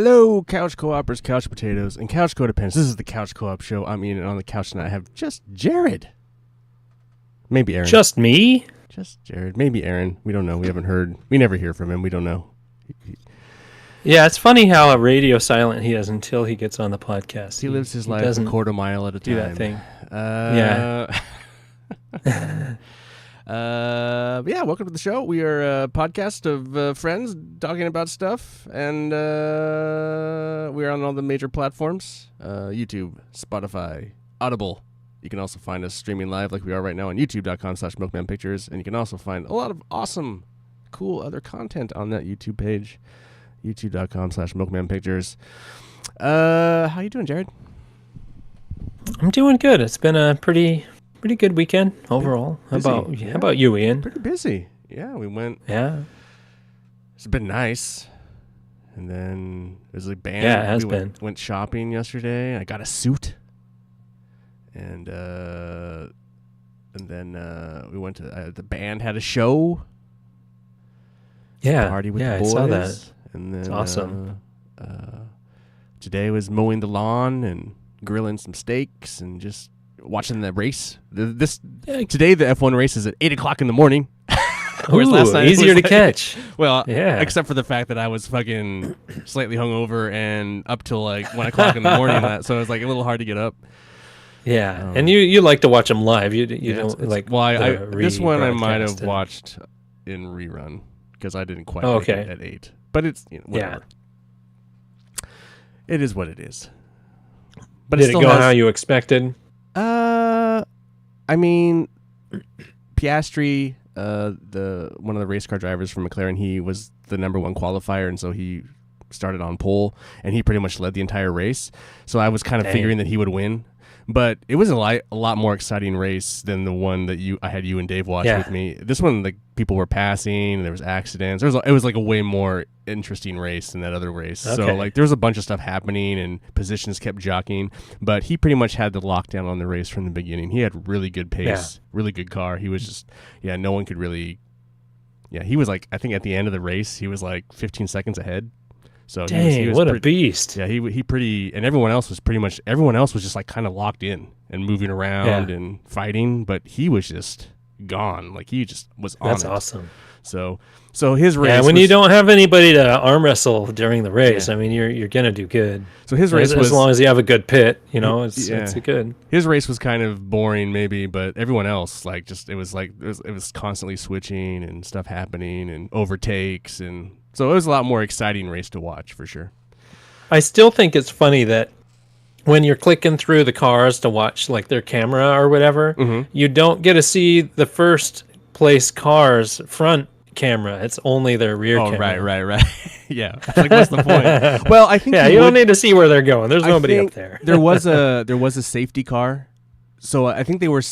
Hello, couch co-opers, couch potatoes, and couch codependents. This is the Couch Co-op Show. I'm eating on the couch tonight. I have just Jarrod. Maybe Aaron. Just me? Just Jarrod. Maybe Aaron. We don't know. We haven't heard. We never hear from him. We don't know. Yeah, it's funny how radio silent he is until he gets on the podcast. He lives his life a quarter mile at a time. Do that thing. Yeah, welcome to the show. We are a podcast of friends talking about stuff, and we're on all the major platforms, YouTube, Spotify, Audible. You can also find us streaming live like we are right now on youtube.com/milkmanpictures, and you can also find a lot of awesome, cool other content on that YouTube page, youtube.com/milkmanpictures. How you doing, Jarrod? I'm doing good. It's been a pretty good weekend overall. How about you, Ian? Pretty busy. Yeah, we went. Yeah. It's been nice. And then there's a band. Yeah, it has been. Went shopping yesterday. I got a suit. And then we went to the band had a show. Yeah. Party with the I boys. saw that. And then it's awesome. Today was mowing the lawn and grilling some steaks and just watching the race. Today the F1 race is at 8:00 in the morning. Whereas last night easier to catch. Well, yeah. Except for the fact that I was fucking slightly hungover and up till like 1:00 in the morning. So it was like a little hard to get up. Yeah, and you like to watch them live. You don't like. Well, this one I might have watched in rerun because I didn't quite make it at 8. But it's whatever. Yeah. It is what it is. But did it go how you expected? I mean, Piastri, one of the race car drivers from McLaren, he was the number 1 qualifier, and so he started on pole, and he pretty much led the entire race. So I was kind of figuring that he would win. But it was a lot more exciting race than the one that I had you and Dave watch with me. This one, like, people were passing, and there was accidents. It was like a way more interesting race than that other race. Okay. So like there was a bunch of stuff happening, and positions kept jockeying. But he pretty much had the lockdown on the race from the beginning. He had really good pace, really good car. He was just no one could really. Yeah, he was like, I think at the end of the race he was like 15 seconds ahead. So dang, he was a beast. Yeah, he pretty, and everyone else was just like kind of locked in and moving around and fighting, but he was just gone. Like he just was on That's it. Awesome. So his race. Yeah, when you don't have anybody to arm wrestle during the race, I mean, you're gonna do good. So his race was, as long as you have a good pit, it's good. His race was kind of boring maybe, but everyone else it was constantly switching and stuff happening and overtakes, and so it was a lot more exciting race to watch for sure. I still think it's funny that when you're clicking through the cars to watch like their camera or whatever, you don't get to see the first place car's front camera. It's only their rear camera. Right. Yeah. Like, what's the point? Well, I think you don't need to see where they're going. There's nobody up there. there was a safety car, so I think they were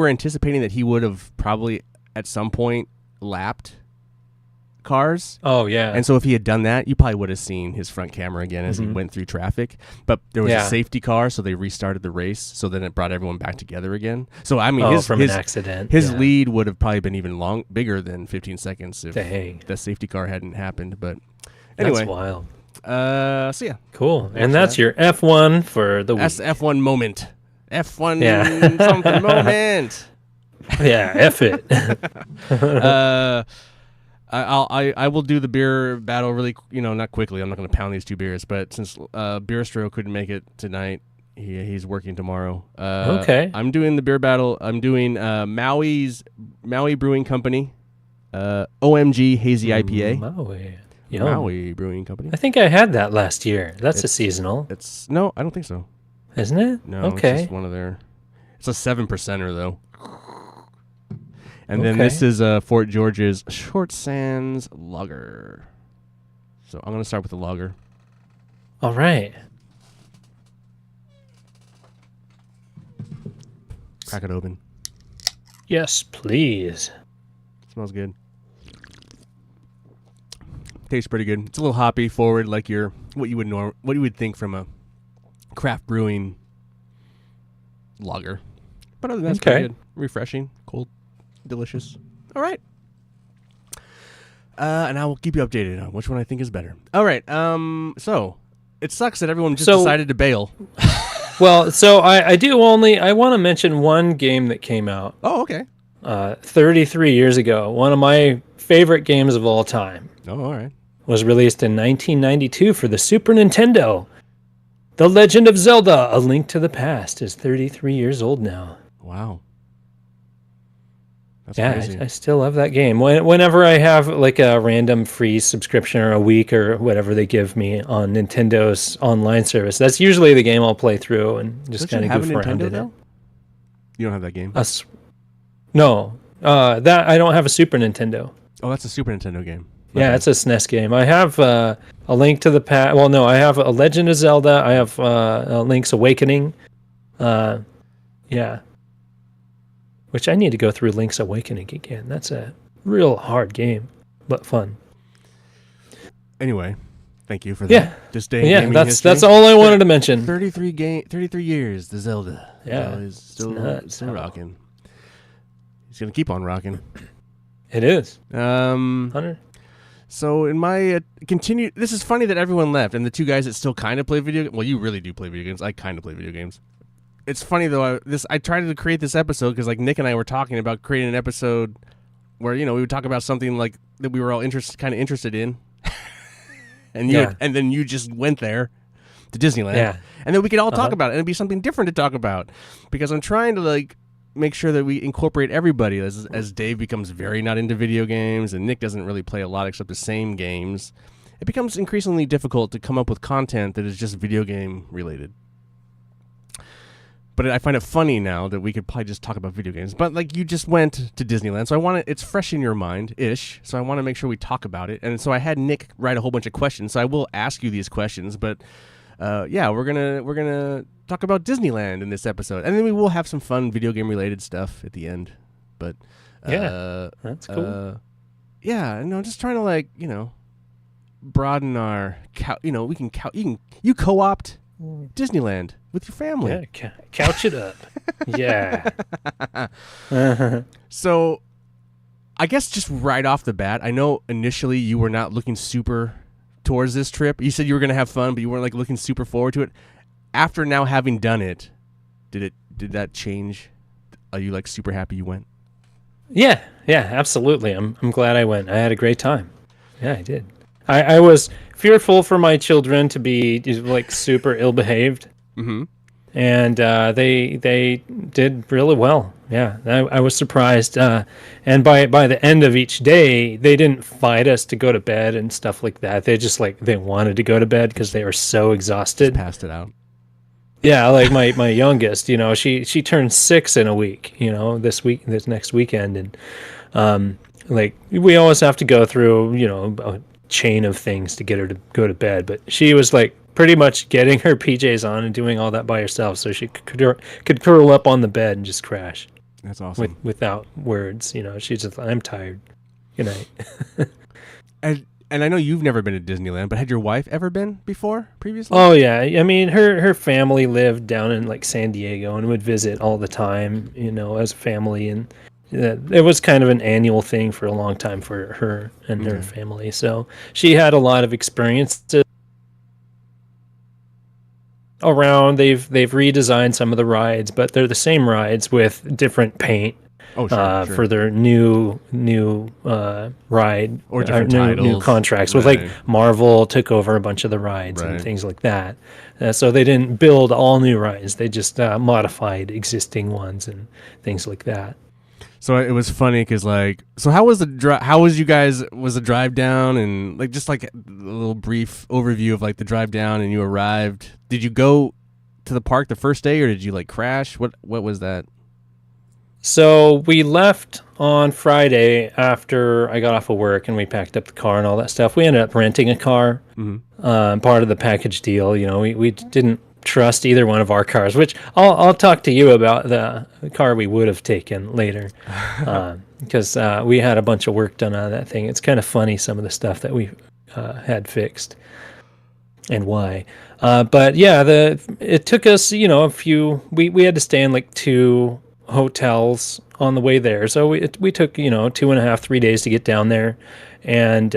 anticipating that he would have probably at some point lapped cars. Oh yeah. And so if he had done that, you probably would have seen his front camera again as he went through traffic. But there was a safety car, so they restarted the race. So then it brought everyone back together again. So I mean, from an accident, his lead would have probably been even bigger than 15 seconds if the safety car hadn't happened. But anyway, that's wild. So yeah, cool. And that's your F1 for the week. That's the F1 moment. F1 something moment. Yeah, F it. I will do the beer battle really, not quickly. I'm not going to pound these 2 beers, but since Beerstro couldn't make it tonight, he's working tomorrow. Okay. I'm doing the beer battle. I'm doing Maui Brewing Company, OMG Hazy IPA. Maui Brewing Company. I think I had that last year. That's a seasonal. No, I don't think so. Isn't it? No. Okay. It's just one of their. It's a 7%er though. And then this is Fort George's Short Sands Lager. So I'm going to start with the lager. All right. Crack it open. Yes, please. Smells good. Tastes pretty good. It's a little hoppy, forward, like what you would think from a craft brewing lager. But other than that, it's pretty good. Refreshing, cold. Delicious. All right. And I will keep you updated on which one I think is better. All right. So it sucks that everyone just decided to bail. Well, so I want to mention one game that came out. Oh, okay. 33 years ago. One of my favorite games of all time. Oh, all right. Was released in 1992 for the Super Nintendo. The Legend of Zelda: A Link to the Past is 33 years old now. Wow. That's crazy. I still love that game. Whenever I have like a random free subscription or a week or whatever they give me on Nintendo's online service, that's usually the game I'll play through and just kind of goof around in it. You don't have that game? No. That I don't have a Super Nintendo. Oh, that's a Super Nintendo game. Yeah, it's a SNES game. I have A Link to the Past. Well, no, I have A Legend of Zelda. I have Link's Awakening. Yeah. Which I need to go through Link's Awakening again. That's a real hard game, but fun. Anyway, thank you for that. This day in gaming history. That's all I wanted to mention. 33 years, the Zelda. Yeah. Is still rocking. He's going to keep on rocking. It is. Hunter? So in my this is funny that everyone left, and the two guys that still kind of play video games. Well, you really do play video games. I kind of play video games. It's funny though. I tried to create this episode because like Nick and I were talking about creating an episode where we would talk about something like that we were all interested in, and then you just went there to Disneyland, and then we could all talk about it, and it'd be something different to talk about because I'm trying to like make sure that we incorporate everybody as Dave becomes very not into video games and Nick doesn't really play a lot except the same games. It becomes increasingly difficult to come up with content that is just video game related. But I find it funny now that we could probably just talk about video games. But like you just went to Disneyland, so it's fresh in your mind-ish. So I want to make sure we talk about it. And so I had Nick write a whole bunch of questions. So I will ask you these questions. But we're gonna talk about Disneyland in this episode, and then we will have some fun video game related stuff at the end. But that's cool. Just trying to broaden our you co-opt Disneyland with your family. Yeah, couch it up. Yeah. So, I guess just right off the bat, I know initially you were not looking super towards this trip. You said you were going to have fun, but you weren't like looking super forward to it. After now having done it, did that change? Are you like super happy you went? Yeah, absolutely. I'm glad I went. I had a great time. Yeah, I did. I was fearful for my children to be like super ill-behaved, and they did really well. Yeah, I was surprised. And by the end of each day, they didn't fight us to go to bed and stuff like that. They just they wanted to go to bed because they were so exhausted. Just passed it out. Yeah, like my youngest, she turned 6 in a week, this next weekend, and we always have to go through, a chain of things to get her to go to bed, but she was like pretty much getting her PJs on and doing all that by herself, so she could curl up on the bed and just crash. That's awesome. Without words, she's just, I'm tired. Good night. And I know you've never been to Disneyland, but had your wife ever been before, previously? Oh, yeah. I mean, her family lived down in, like, San Diego and would visit all the time, as a family. And it was kind of an annual thing for a long time for her and her family. So she had a lot of experiences around. They've redesigned some of the rides, but they're the same rides with different paint. Oh, sure. For their new ride or different titles. New contracts with like Marvel took over a bunch of the rides and things like that. So they didn't build all new rides; they just modified existing ones and things like that. So it was funny because so how was the drive down and just like a little brief overview of like the drive down and you arrived. Did you go to the park the first day or did you like crash? What was that? So we left on Friday after I got off of work and we packed up the car and all that stuff. We ended up renting a car, part of the package deal. We didn't trust either one of our cars, which I'll talk to you about the car we would have taken later, because we had a bunch of work done on that thing. It's kind of funny, some of the stuff that we had fixed and why. But yeah, it took us, a few. We had to stay in like 2 hotels on the way there, so we took 2.5-3 days to get down there, and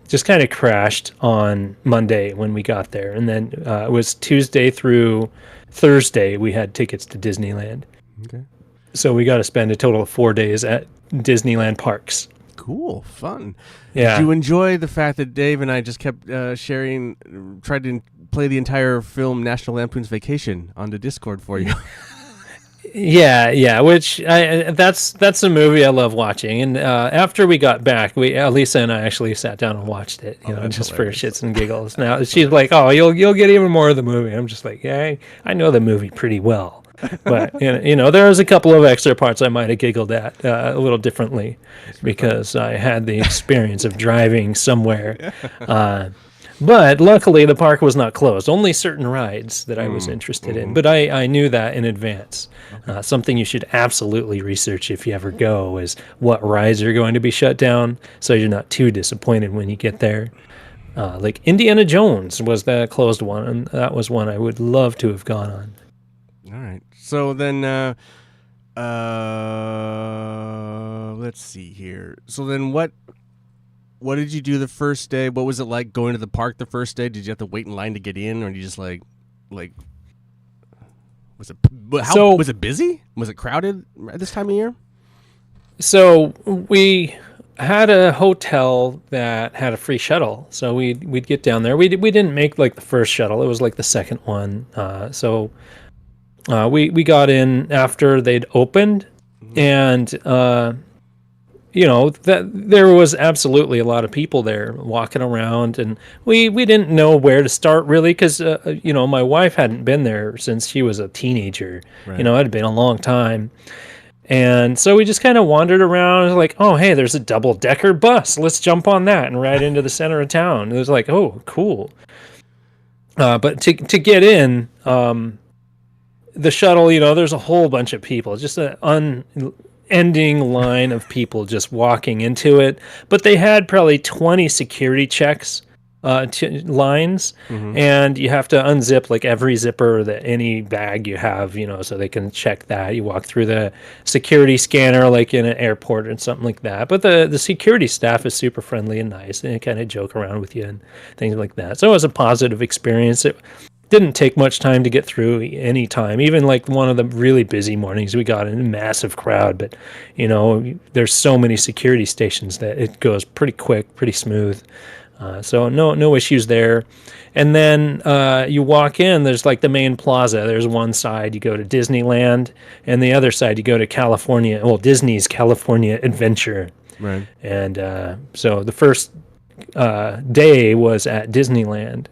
just kind of crashed on Monday when we got there. And then it was Tuesday through Thursday we had tickets to Disneyland. Okay. So we got to spend a total of 4 days at Disneyland parks. Cool, fun. Yeah. Did you enjoy the fact that Dave and I just kept tried to play the entire film National Lampoon's Vacation on the Discord for you? Yeah, which that's a movie I love watching. And after we got back, Lisa and I actually sat down and watched it, just hilarious. For shits and giggles. Now she's like, "Oh, you'll get even more of the movie." I'm just like, "Yeah, I know the movie pretty well." But there was a couple of extra parts I might have giggled at a little differently because I had the experience of driving somewhere. But luckily, the park was not closed. Only certain rides that I was interested in. But I knew that in advance. Okay. Something you should absolutely research if you ever go is what rides are going to be shut down, so you're not too disappointed when you get there. Like Indiana Jones was the closed one, and that was one I would love to have gone on. All right. So then, let's see here. So then what did you do the first day? What was it like going to the park the first day? Did you have to wait in line to get in, or did you just was it busy? Was it crowded at this time of year? So we had a hotel that had a free shuttle, so we'd get down there. We didn't make like the first shuttle; it was like the second one. So we got in after they'd opened, and that there was absolutely a lot of people there walking around, and we didn't know where to start really because my wife hadn't been there since she was a teenager. Right. It had been a long time. And so we just kind of wandered around like, oh, hey, there's a double-decker bus. Let's jump on that and ride into the center of town. It was like, oh, cool. But to get in, the shuttle, there's a whole bunch of people. Just an unending line of people just walking into it. But they had probably 20 security checks. Lines, and you have to unzip like every zipper that any bag you have, so they can check that. You walk through the security scanner like in an airport or something like that. But the security staff is super friendly and nice, and they kind of joke around with you and things like that. So it was a positive experience. It didn't take much time to get through any time. Even like one of the really busy mornings, we got in a massive crowd, but there's so many security stations that it goes pretty quick, pretty smooth. So no issues there. And then you walk in, there's like the main plaza. There's one side you go to Disneyland, and the other side you go to Disney's California Adventure. Right. And so the first day was at Disneyland.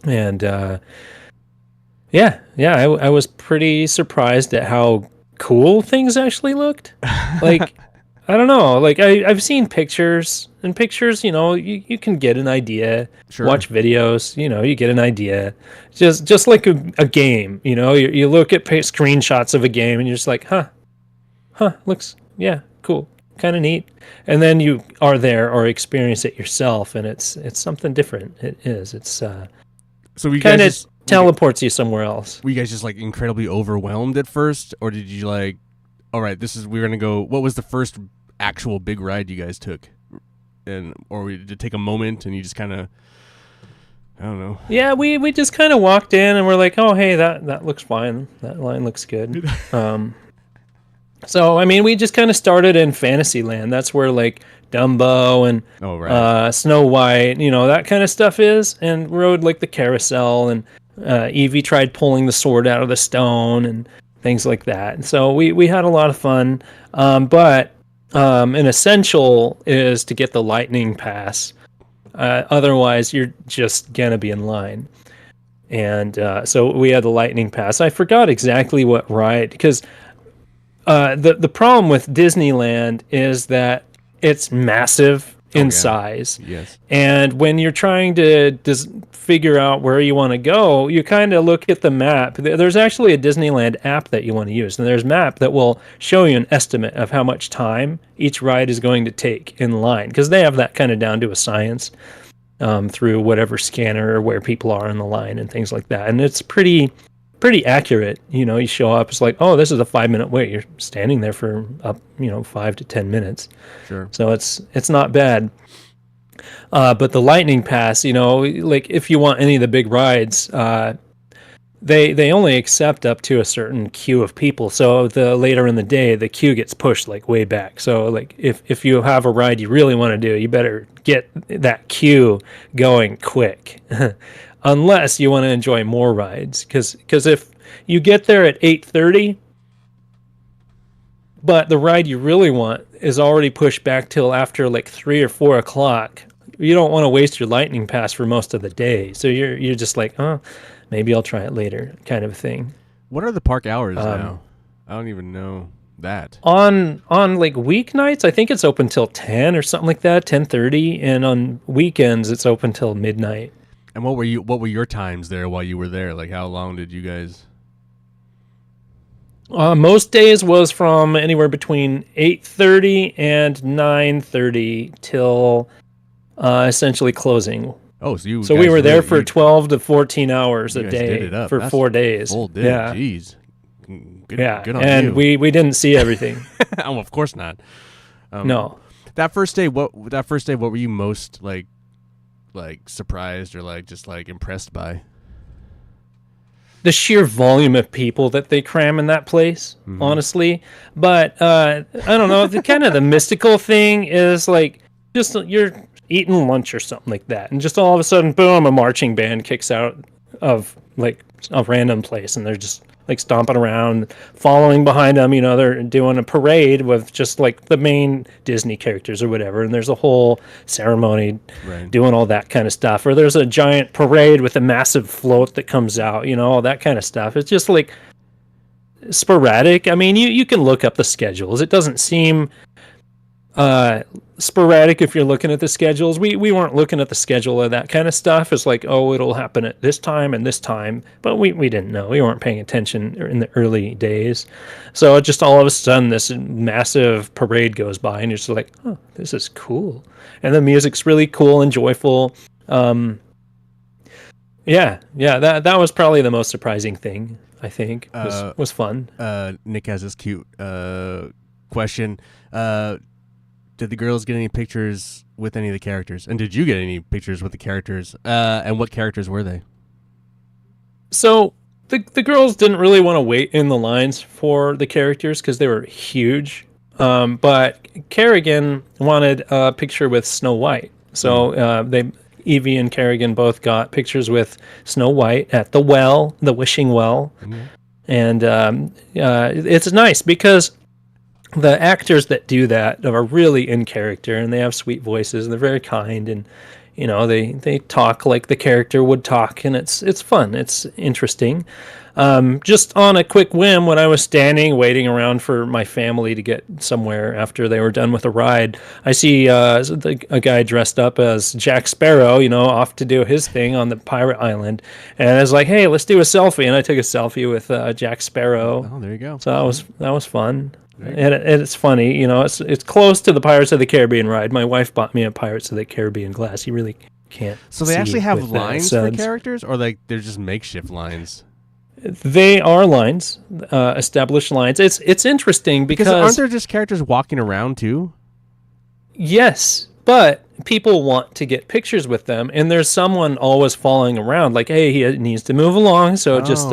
And I was pretty surprised at how cool things actually looked. Like, I don't know. Like I've seen pictures, and pictures, you can get an idea. Sure. Watch videos, you get an idea. Just like a game, you look at screenshots of a game, and you're just like, huh, looks, yeah, cool, kind of neat. And then you are there or experience it yourself, and it's something different. It is. It's so we kind of teleports you somewhere else. Were you guys just like incredibly overwhelmed at first, or did you like, all right, we're gonna go? What was the first actual big ride you guys took, or did it take a moment and you just kind of, I don't know? Yeah, we just kind of walked in and we're like, oh, hey, that looks fine. That line looks good. So I mean, we just kind of started in Fantasyland. That's where like Dumbo and Snow White, that kind of stuff is, and rode like the carousel, and Evie tried pulling the sword out of the stone and things like that. And so we had a lot of fun, but an essential is to get the lightning pass. Otherwise, you're just gonna be in line. And so we had the lightning pass. I forgot exactly what ride, because the problem with Disneyland is that it's massive in size. Yes. And when you're trying to figure out where you want to go, you kind of look at the map. There's actually a Disneyland app that you want to use, and there's a map that will show you an estimate of how much time each ride is going to take in line, because they have that kind of down to a science through whatever scanner or where people are in the line and things like that. And it's pretty pretty accurate. You show up, it's like, oh, this is a 5-minute wait. You're standing there for up, 5 to 10 minutes. Sure. So it's not bad. But the Lightning Pass, like if you want any of the big rides, they only accept up to a certain queue of people. So the later in the day, the queue gets pushed like way back. So like if you have a ride you really want to do, you better get that queue going quick, unless you want to enjoy more rides. Because if you get there at 8:30, but the ride you really want is already pushed back till after like 3 or 4 o'clock, you don't want to waste your Lightning Pass for most of the day. So you're just like, oh, maybe I'll try it later, kind of thing. What are the park hours now? I don't even know that. On like weeknights, I think it's open till 10 or something like that, 10:30, and on weekends it's open till midnight. And what were your times there while you were there? Like, how long did you guys? Most days was from anywhere between 8:30 and 9:30 till essentially closing. Oh, so we were there for 12 to 14 hours a day for That's 4 days. Full day. Yeah. Jeez. Good on and you. we didn't see everything. Oh, of course not. No. That first day, what were you most like surprised or like just like impressed by? The sheer volume of people that they cram in that place, honestly. But I don't know. The kind of the mystical thing is like just you're eating lunch or something like that, and just all of a sudden, boom, a marching band kicks out of like a random place, and they're just like stomping around, following behind them. They're doing a parade with just like the main Disney characters or whatever, and there's a whole ceremony doing all that kind of stuff. Or there's a giant parade with a massive float that comes out, all that kind of stuff. It's just like sporadic. I mean, you can look up the schedules. It doesn't seem sporadic if you're looking at the schedules. We weren't looking at the schedule of that kind of stuff. It's like, oh, it'll happen at this time and this time, but we didn't know. We weren't paying attention in the early days. So just all of a sudden this massive parade goes by and you're just like, oh, this is cool. And the music's really cool and joyful. That was probably the most surprising thing, I think. Was fun. Nick has this cute question. Did the girls get any pictures with any of the characters? And did you get any pictures with the characters? And what characters were they? So the girls didn't really want to wait in the lines for the characters because they were huge. But Kerrigan wanted a picture with Snow White. So Evie and Kerrigan both got pictures with Snow White at the well, the wishing well. Mm-hmm. And it's nice because the actors that do that are really in character, and they have sweet voices, and they're very kind, and they talk like the character would talk, and it's fun. It's interesting. Just on a quick whim, when I was standing waiting around for my family to get somewhere after they were done with a ride, I see a guy dressed up as Jack Sparrow, off to do his thing on the pirate island, and I was like, hey, let's do a selfie, and I took a selfie with Jack Sparrow. Oh, there you go. So that was fun. And it's funny, it's close to the Pirates of the Caribbean ride. My wife bought me a Pirates of the Caribbean glass. You really can't. So they actually have lines for characters, or like they're just makeshift lines? They are lines, established lines. It's interesting because aren't there just characters walking around too? Yes, but people want to get pictures with them, and there's someone always following around. Like, hey, he needs to move along, so just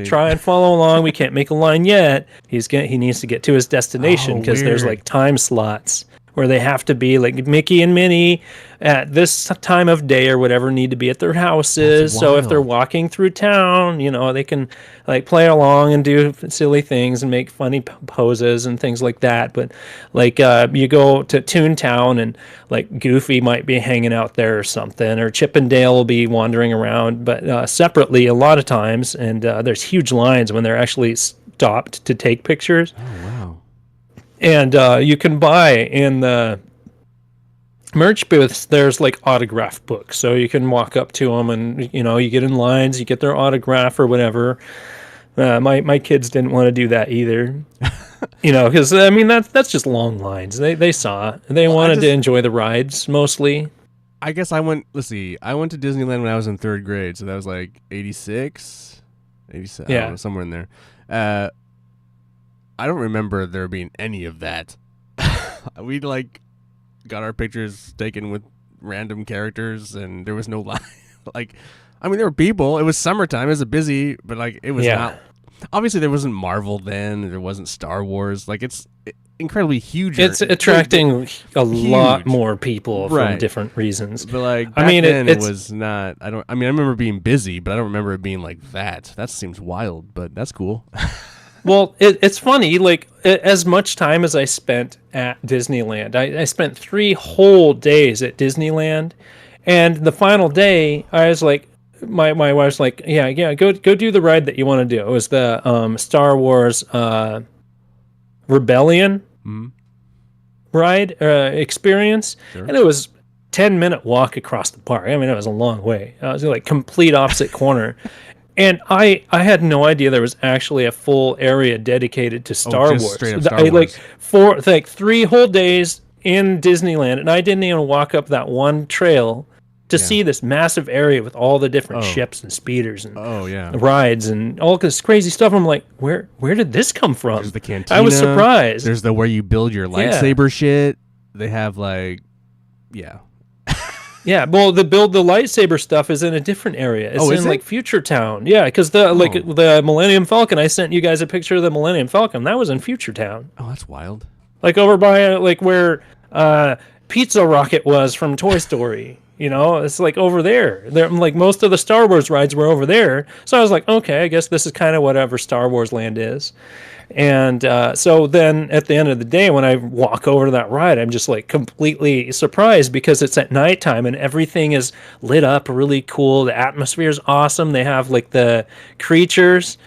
try and follow along. We can't make a line yet. He needs to get to his destination because there's like time slots where they have to be, like Mickey and Minnie at this time of day or whatever need to be at their houses. So if they're walking through town, they can like play along and do silly things and make funny poses and things like that. But like you go to Toontown and like Goofy might be hanging out there or something, or Chip and Dale will be wandering around, but separately a lot of times. And there's huge lines when they're actually stopped to take pictures. Oh, wow. And you can buy in the merch booths, there's like autograph books. So you can walk up to them and, you get in lines, you get their autograph or whatever. My kids didn't want to do that either. Because, I mean, that's just long lines. They saw. They wanted to enjoy the rides mostly. I guess I went to Disneyland when I was in 3rd grade. So that was like 86. 87. I don't know, somewhere in there. I don't remember there being any of that. We like got our pictures taken with random characters, and there was no line. Like, I mean, there were people. It was summertime. It was busy, but like it was not. Obviously, there wasn't Marvel then. There wasn't Star Wars. Like, it's incredibly huge. It's attracting a lot more people from different reasons. But like, back then it was not. I remember being busy, but I don't remember it being like that. That seems wild, but that's cool. Well, it's funny. Like, as much time as I spent at Disneyland, I spent 3 whole days at Disneyland, and the final day, I was like, my wife's like, yeah, go do the ride that you want to do. It was the Star Wars Rebellion ride experience, and it was 10-minute walk across the park. I mean, it was a long way. I was like complete opposite corner. And I had no idea there was actually a full area dedicated to Star Wars. Straight up Star Wars. Like 3 whole days in Disneyland, and I didn't even walk up that one trail to see this massive area with all the different ships and speeders and rides and all this crazy stuff. I'm like, where did this come from? There's the cantina. I was surprised. There's the where you build your lightsaber shit. They have like, Yeah, well, the lightsaber stuff is in a different area. It's in like Future Town. Yeah, because the Millennium Falcon. I sent you guys a picture of the Millennium Falcon. That was in Future Town. Oh, that's wild. Like over by like where Pizza Rocket was from Toy Story. You know, it's like over there. Like most of the Star Wars rides were over there. So I was like, okay, I guess this is kind of whatever Star Wars Land is. And so then at the end of the day, when I walk over to that ride, I'm just like completely surprised because it's at nighttime and everything is lit up really cool. The atmosphere is awesome. They have like the creatures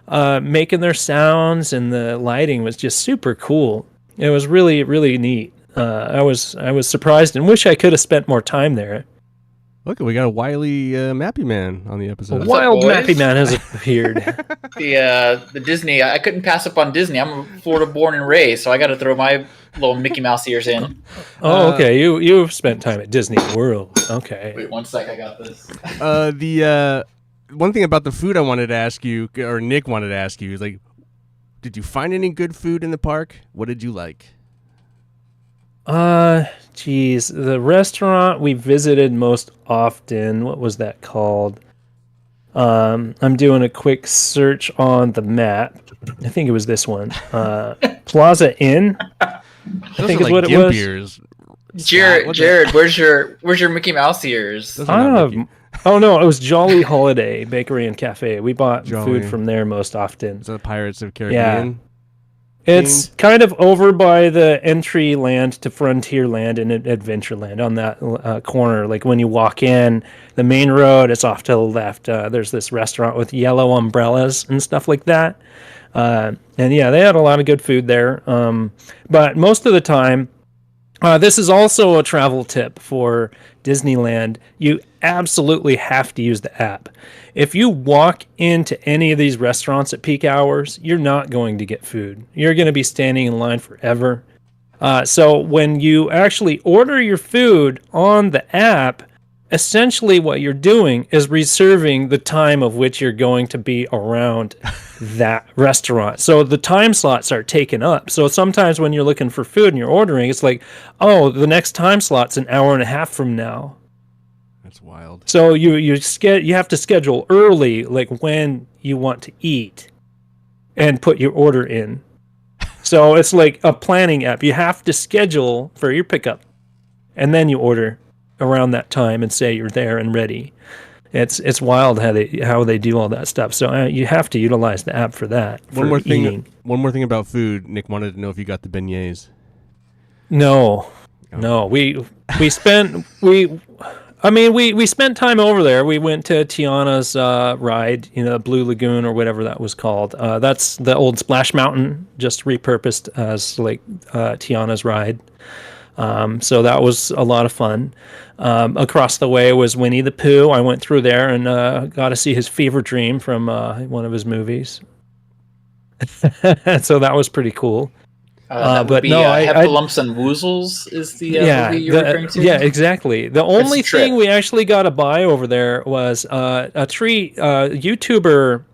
making their sounds, and the lighting was just super cool. It was really, really neat. I was surprised and wish I could have spent more time there. Look, we got a wily Mappy Man on the episode. A wild Mappy Man has appeared. The Disney, I couldn't pass up on Disney. I'm Florida born and raised, so I got to throw my little Mickey Mouse ears in. Oh, okay. You've spent time at Disney World. Okay. Wait 1 sec, I got this. The one thing about the food I wanted to ask you, or Nick wanted to ask you, is like, did you find any good food in the park? What did you like? Geez, the restaurant we visited most often, what was that called? I'm doing a quick search on the map. I think it was this one. Plaza Inn. I think is what it was. Jarrod, where's your Mickey Mouse ears? Oh no, it was Jolly Holiday Bakery and Cafe. We bought food from there most often. Is that Pirates of Caribbean? Yeah. It's kind of over by the entry land to Frontierland and Adventureland on that corner. Like when you walk in, the main road, it's off to the left. There's this restaurant with yellow umbrellas and stuff like that. And yeah, they had a lot of good food there. But most of the time, this is also a travel tip for Disneyland. You absolutely have to use the app. If you walk into any of these restaurants at peak hours, you're not going to get food. You're going to be standing in line forever. So when you actually order your food on the app, essentially what you're doing is reserving the time of which you're going to be around that restaurant. So the time slots are taken up. So sometimes when you're looking for food and you're ordering, it's like, oh, the next time slot's an hour and a half from now. That's wild. So you have to schedule early, like when you want to eat, and put your order in. So it's like a planning app. You have to schedule for your pickup, and then you order around that time and say you're there and ready. It's wild how they do all that stuff. So you have to utilize the app for that. One more thing about food. Nick wanted to know if you got the beignets. No, we spent time over there. We went to Tiana's ride, Blue Lagoon or whatever that was called. That's the old Splash Mountain, just repurposed as like Tiana's ride. So that was a lot of fun. Across the way was Winnie the Pooh. I went through there and got to see his fever dream from one of his movies. So that was pretty cool. But no, Heffalumps and Woozles is the movie you're referring to? Yeah, exactly. The only thing we actually got to buy over there was a treat. YouTuber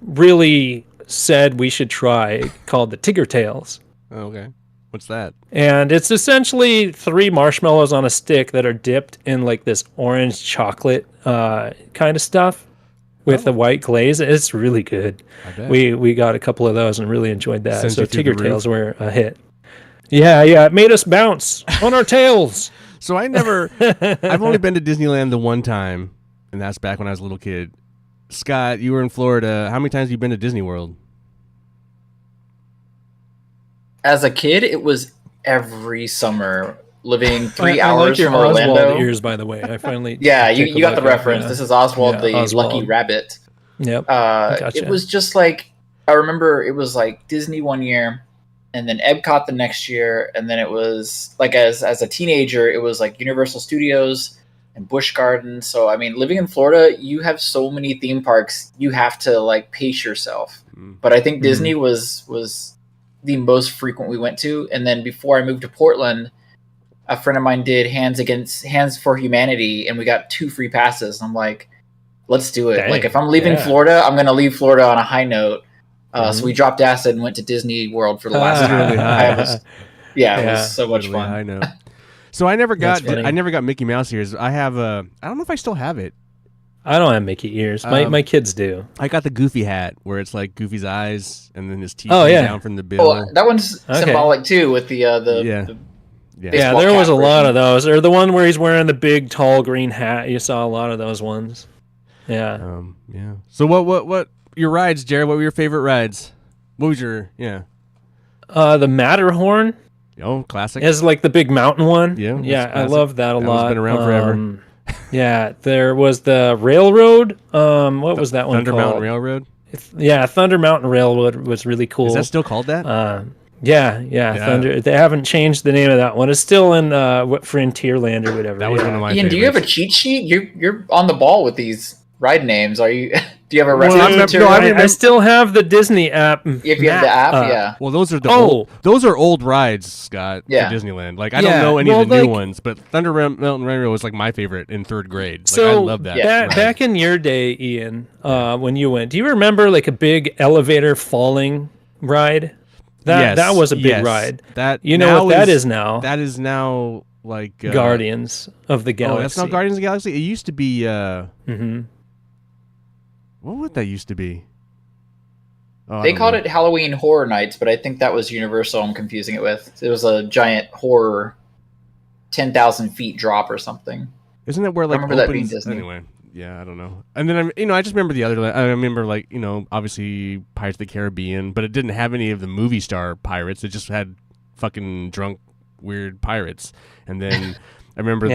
really said we should try called the Tigger Tails. Oh, okay. What's that? And it's essentially 3 marshmallows on a stick that are dipped in like this orange chocolate kind of stuff with the white glaze. It's really good. I bet. We got a couple of those and really enjoyed that. Sends So you through the Tigger roof? Tails were a hit. Yeah, it made us bounce on our tails. So I've only been to Disneyland the one time, and that's back when I was a little kid. Scott, you were in Florida. How many times have you been to Disney World? As a kid, it was every summer. Living 3 I hours like your from Orlando. Oswald ears, by the way. I finally Yeah, took a you got the look at- reference. yeah. This is Oswald, Yeah, the Oswald. lucky rabbit. Yep. Gotcha. It was just like, I remember it was like Disney one year, and then Epcot the next year, and then it was like as a teenager, it was like Universal Studios and Busch Gardens. So I mean, living in Florida, you have so many theme parks, you have to like pace yourself. But I think Disney was the most frequent we went to. And then before I moved to Portland, a friend of mine did Hands for Humanity, and we got 2 free passes. And I'm like, let's do it. Dang. Like if I'm leaving Yeah. Florida, I'm gonna leave Florida on a high note. So we dropped acid and went to Disney World for the last time. Really high. It was so much Literally, fun. I know. So I never got That's funny. Mickey Mouse ears. I have I don't know if I still have it. I don't have Mickey ears. My kids do. I got the Goofy hat where it's like Goofy's eyes and then his teeth Oh, hang yeah. down from the bill. Oh, that one's Okay. symbolic too, with the Yeah. Yeah, baseball there was cap a lot version. of those. Or the one where he's wearing the big, tall green hat. You saw a lot of those ones. Yeah. Yeah. So what your rides, Jared? What were your favorite rides? What was your The Matterhorn classic? is like the big mountain one. Yeah, that's I classic. love that a That one's lot. been around forever. Yeah, there was the railroad. What was that one Thunder called? Mountain Railroad. Yeah, Thunder Mountain Railroad was really cool. Is that still called that? Yeah, Thunder. They haven't changed the name of that one. It's still in Frontierland or whatever. That was one of my Ian, do you have a favorites. cheat sheet? You're on the ball with these ride names. Are you? Do you have a Well, reference no, I material? I still have the Disney app. If you have the app, yeah. Well, those are Oh. those are old rides, Scott. Yeah. For Disneyland. Like I Yeah, don't know any well, of the new like- ones, but Thunder Mountain Railroad was like my favorite in 3rd grade. Like, So I love that. ride. back in your day, Ian, when you went, do you remember like a big elevator falling ride? That was a big yes. ride. That You know now what that is now? That is now like Guardians of the Galaxy. Oh, that's not Guardians of the Galaxy. It used to be. Mm-hmm. What would that used to be? Oh, I They don't called know. it Halloween Horror Nights, but I think that was Universal. I'm confusing it with. It was a giant horror, 10,000 feet drop or something. Isn't it where like remember that being opens Disney. anyway? Yeah, I don't know. And then I just remember the other. I remember like obviously Pirates of the Caribbean, but it didn't have any of the movie star pirates. It just had fucking drunk weird pirates. And then I remember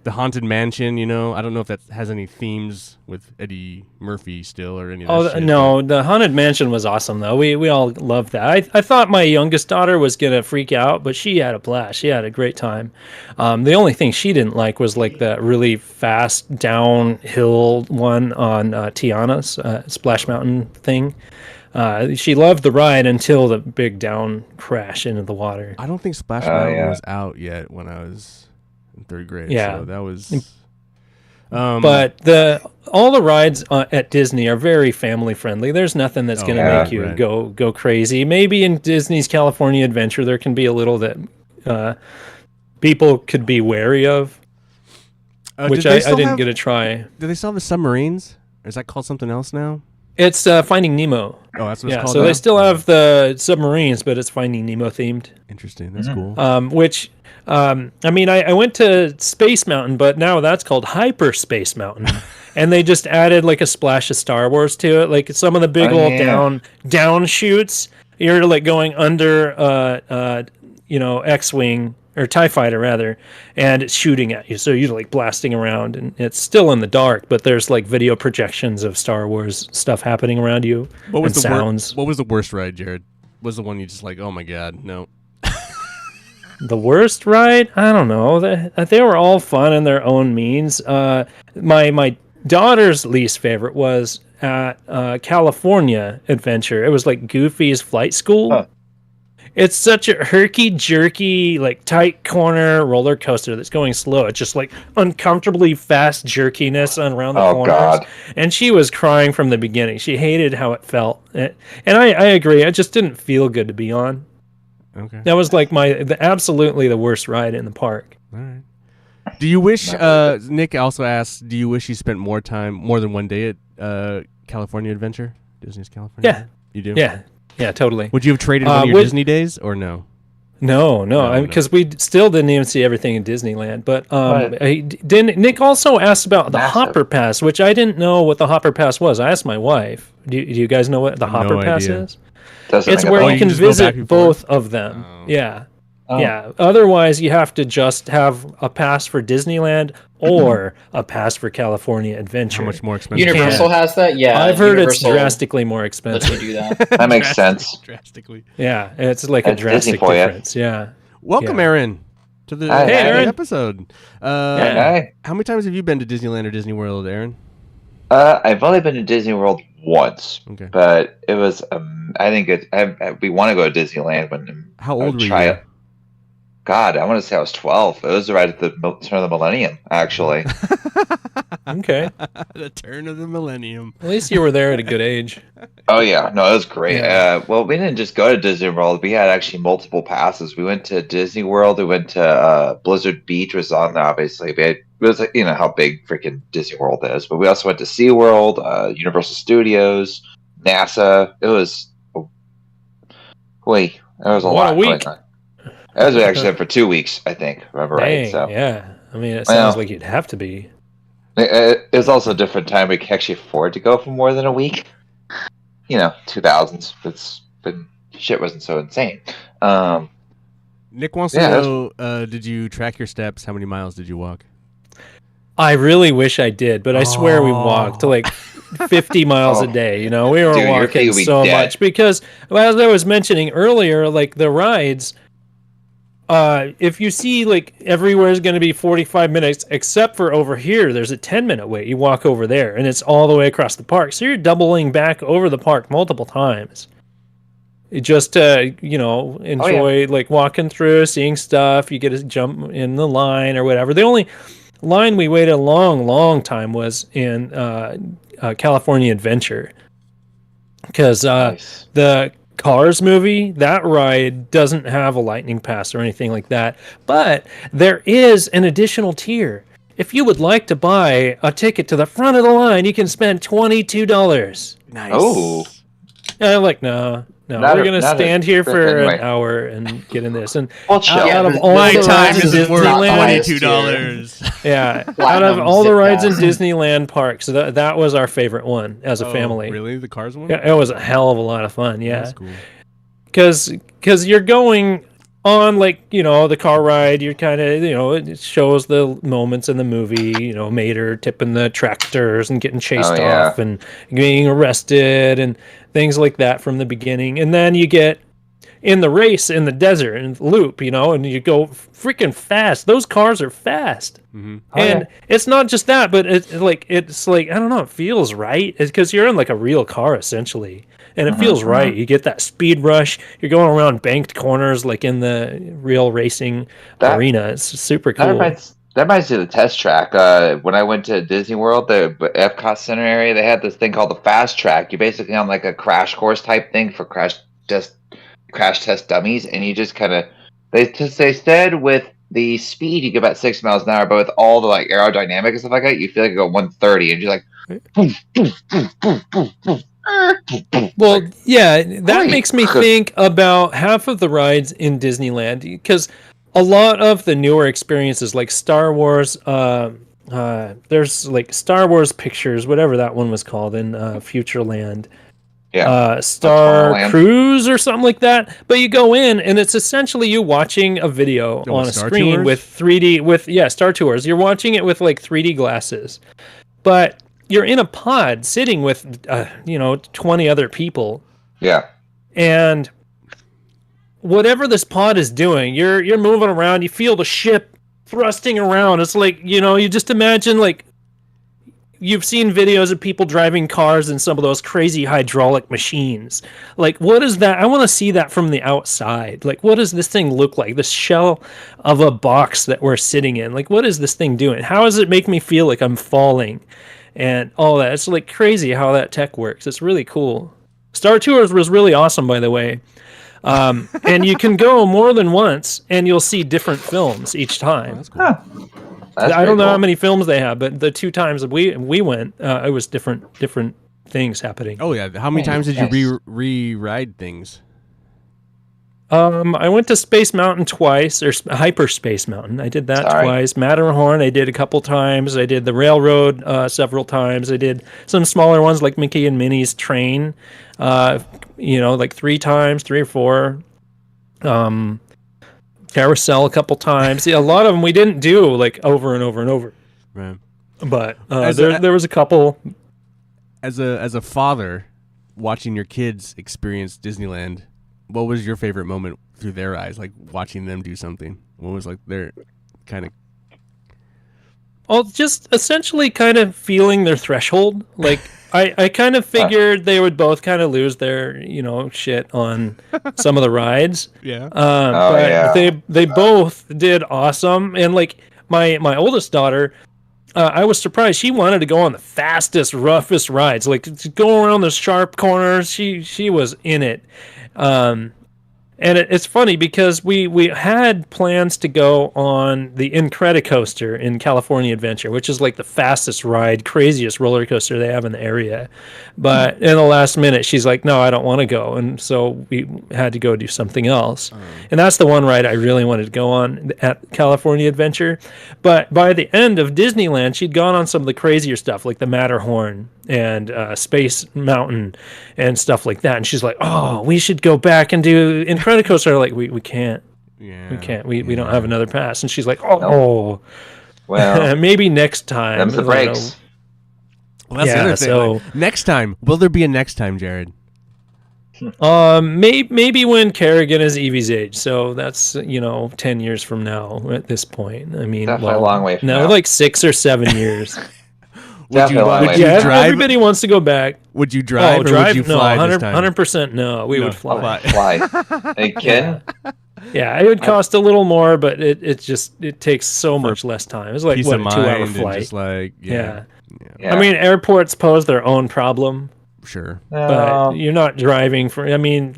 the Haunted Mansion. I don't know if that has any themes with Eddie Murphy still or any of that Oh shit, no, the Haunted Mansion was awesome though. We all loved that. I thought my youngest daughter was gonna freak out, but she had a blast. She had a great time. The only thing she didn't like was like the really fast downhill one on Tiana's Splash Mountain thing. She loved the ride until the big down crash into the water. I don't think Splash Mountain yeah. was out yet when I was in 3rd grade. Yeah. So that was. But all the rides at Disney are very family friendly. There's nothing that's going to yeah, make you right. go crazy. Maybe in Disney's California Adventure there can be a little that people could be wary of, which did they I still didn't have- get to try. Do they still have the submarines? Or is that called something else now? It's Finding Nemo. Oh, that's what Yeah, it's called. so now? they still have the submarines, but it's Finding Nemo themed. Interesting. That's cool. Which I mean, I went to Space Mountain, but now that's called Hyperspace Mountain, and they just added like a splash of Star Wars to it. Like some of the big Oh, old yeah. down shoots, you're like going under X-wing or TIE fighter rather, and it's shooting at you. So you're like blasting around, and it's still in the dark, but there's like video projections of Star Wars stuff happening around you. What was and the sounds? What was the worst ride, Jared? Was the one you just like? Oh my god, no. The worst ride? I don't know. They were all fun in their own means. My daughter's least favorite was at California Adventure. It was like Goofy's Flight School. Huh. It's such a herky-jerky, like tight corner roller coaster that's going slow. It's just like uncomfortably fast jerkiness around the corners. God. And she was crying from the beginning. She hated how it felt. And I agree. It just didn't feel good to be on. Okay. That was like absolutely the worst ride in the park. All right. Do you wish, Nick also asked, do you wish you spent more than one day at California Adventure? Disney's California? Yeah. You do? Yeah, totally. Would you have traded one of your Disney days or no? No, because we still didn't even see everything in Disneyland. But Nick also asked about the Hopper Pass, which I didn't know what the Hopper Pass was. I asked my wife. Do you guys know what the Hopper Pass is? It's where you can visit both of them. Oh. Yeah. Oh. Yeah. Otherwise, you have to just have a pass for Disneyland or a pass for California Adventure. How much more expensive? Universal has that? Yeah. I've heard Universal it's drastically more expensive. lets you do that. That makes sense. Drastically. Yeah, it's like a drastic difference. Yeah. Welcome, Aaron, to the Aaron. episode. Hey. How many times have you been to Disneyland or Disney World, Aaron? I've only been to Disney World once, but it was. I think we want to go to Disneyland when. How old were you? God, I want to say I was 12. It was right at the turn of the millennium, actually. Okay. The turn of the millennium. At least you were there at a good age. Oh, yeah. No, it was great. Yeah. Well, we didn't just go to Disney World. We had actually multiple passes. We went to Disney World. We went to Blizzard Beach, was on there, obviously. It was, how big freaking Disney World is. But we also went to SeaWorld, Universal Studios, NASA. It was... Wait, there was a lot. A week. I was actually there for 2 weeks, I think. Remember right? So yeah. I mean, it sounds like you'd have to be. It was also a different time. We could actually afford to go for more than a week. 2000s. Shit wasn't so insane. Nick wants to know, did you track your steps? How many miles did you walk? I really wish I did, but I swear we walked to like 50 miles a day. We were walking so much because, as I was mentioning earlier, like the rides, if you see like everywhere is going to be 45 minutes, except for over here, there's a 10-minute wait. You walk over there and it's all the way across the park. So you're doubling back over the park multiple times. Just to, enjoy like walking through, seeing stuff. You get to jump in the line or whatever. The only line we waited a long time was in California Adventure. Because the Cars movie, that ride doesn't have a lightning pass or anything like that, but there is an additional tier. If you would like to buy a ticket to the front of the line, you can spend $22. Nice. Oh. And I'm like, no, we're going to stand here for an hour and get in this. And out of all the rides in Disneyland, $22. Yeah, out of all the rides in Disneyland parks, that was our favorite one as a family. Really? The Cars one? Yeah, it was a hell of a lot of fun, yeah. That's cool. Because you're going on, like, the car ride, you're kind of, it shows the moments in the movie, Mater tipping the tractors and getting chased off and being arrested and things like that from the beginning. And then you get in the race in the desert and loop, and you go freaking fast. Those cars are fast. Mm-hmm. And it's not just that, but it's like, I don't know, it feels right. It's because you're in like a real car essentially. And it feels right. You get that speed rush. You're going around banked corners like in the real racing arena. It's super cool. That reminds me of the test track. When I went to Disney World, the Epcot Center area, they had this thing called the fast track. You're basically on like a crash course type thing for crash test dummies, and you just kind of they said with the speed you get about 6 miles an hour, but with all the like aerodynamic and stuff like that, you feel like you go 130, and you're like. Well, yeah, that makes me think about half of the rides in Disneyland, because a lot of the newer experiences, like Star Wars, there's like Star Wars Pictures, whatever that one was called in Futureland. Yeah. Star Cruise or something like that. But you go in and it's essentially you watching a video on a screen with 3D, Star Tours. You're watching it with like 3D glasses. But you're in a pod sitting with 20 other people. Yeah. And whatever this pod is doing, you're moving around, you feel the ship thrusting around. It's like, you just imagine like you've seen videos of people driving cars in some of those crazy hydraulic machines. Like, what is that? I want to see that from the outside. Like, what does this thing look like? The shell of a box that we're sitting in. Like, what is this thing doing? How does it make me feel like I'm falling? And all that. It's like crazy how that tech works. It's really cool. Star Tours was really awesome, by the way. And you can go more than once, and you'll see different films each time. That's cool. I don't know how many films they have, but the 2 times we went, it was different things happening. Oh yeah, how many times did you re-ride things? I went to Space Mountain twice, or Hyperspace Mountain. I did that twice. Matterhorn, I did a couple times. I did the railroad several times. I did some smaller ones like Mickey and Minnie's train, like 3 times, 3 or 4. Carousel a couple times. Yeah, a lot of them we didn't do like over and over and over. Right. But there was a couple. As a father, watching your kids experience Disneyland, what was your favorite moment through their eyes? Like watching them do something. What was like their kind of? Well, just essentially kind of feeling their threshold. Like I kind of figured they would both kind of lose their shit on some of the rides. Yeah. They both did awesome, and like my oldest daughter. I was surprised. She wanted to go on the fastest, roughest rides, like to go around the sharp corners. She was in it. And it's funny because we had plans to go on the Incredicoaster in California Adventure, which is like the fastest ride, craziest roller coaster they have in the area. But in the last minute, she's like, no, I don't want to go. And so we had to go do something else. And that's the one ride I really wanted to go on at California Adventure. But by the end of Disneyland, she'd gone on some of the crazier stuff, like the Matterhorn and Space Mountain and stuff like that. And she's like, oh, we should go back and do Incredicoaster. Like, we can't. Yeah. We can't. We don't have another pass. And she's like, oh. Well, maybe next time. Them's the breaks. Well, that's the other thing. So, like, next time. Will there be a next time, Jarrod? Maybe when Kerrigan is Evie's age. So that's 10 years from now at this point. I mean, definitely a long way from now. Like 6 or 7 years. Would you drive? Everybody wants to go back. Would you drive or would you fly? No, this time? 100% no. We would fly. Hey, kid. Yeah, it would cost a little more, but it takes so much less time. It's like a 2-hour flight. Just like, yeah. I mean, airports pose their own problem. Sure. But you're not driving for. I mean,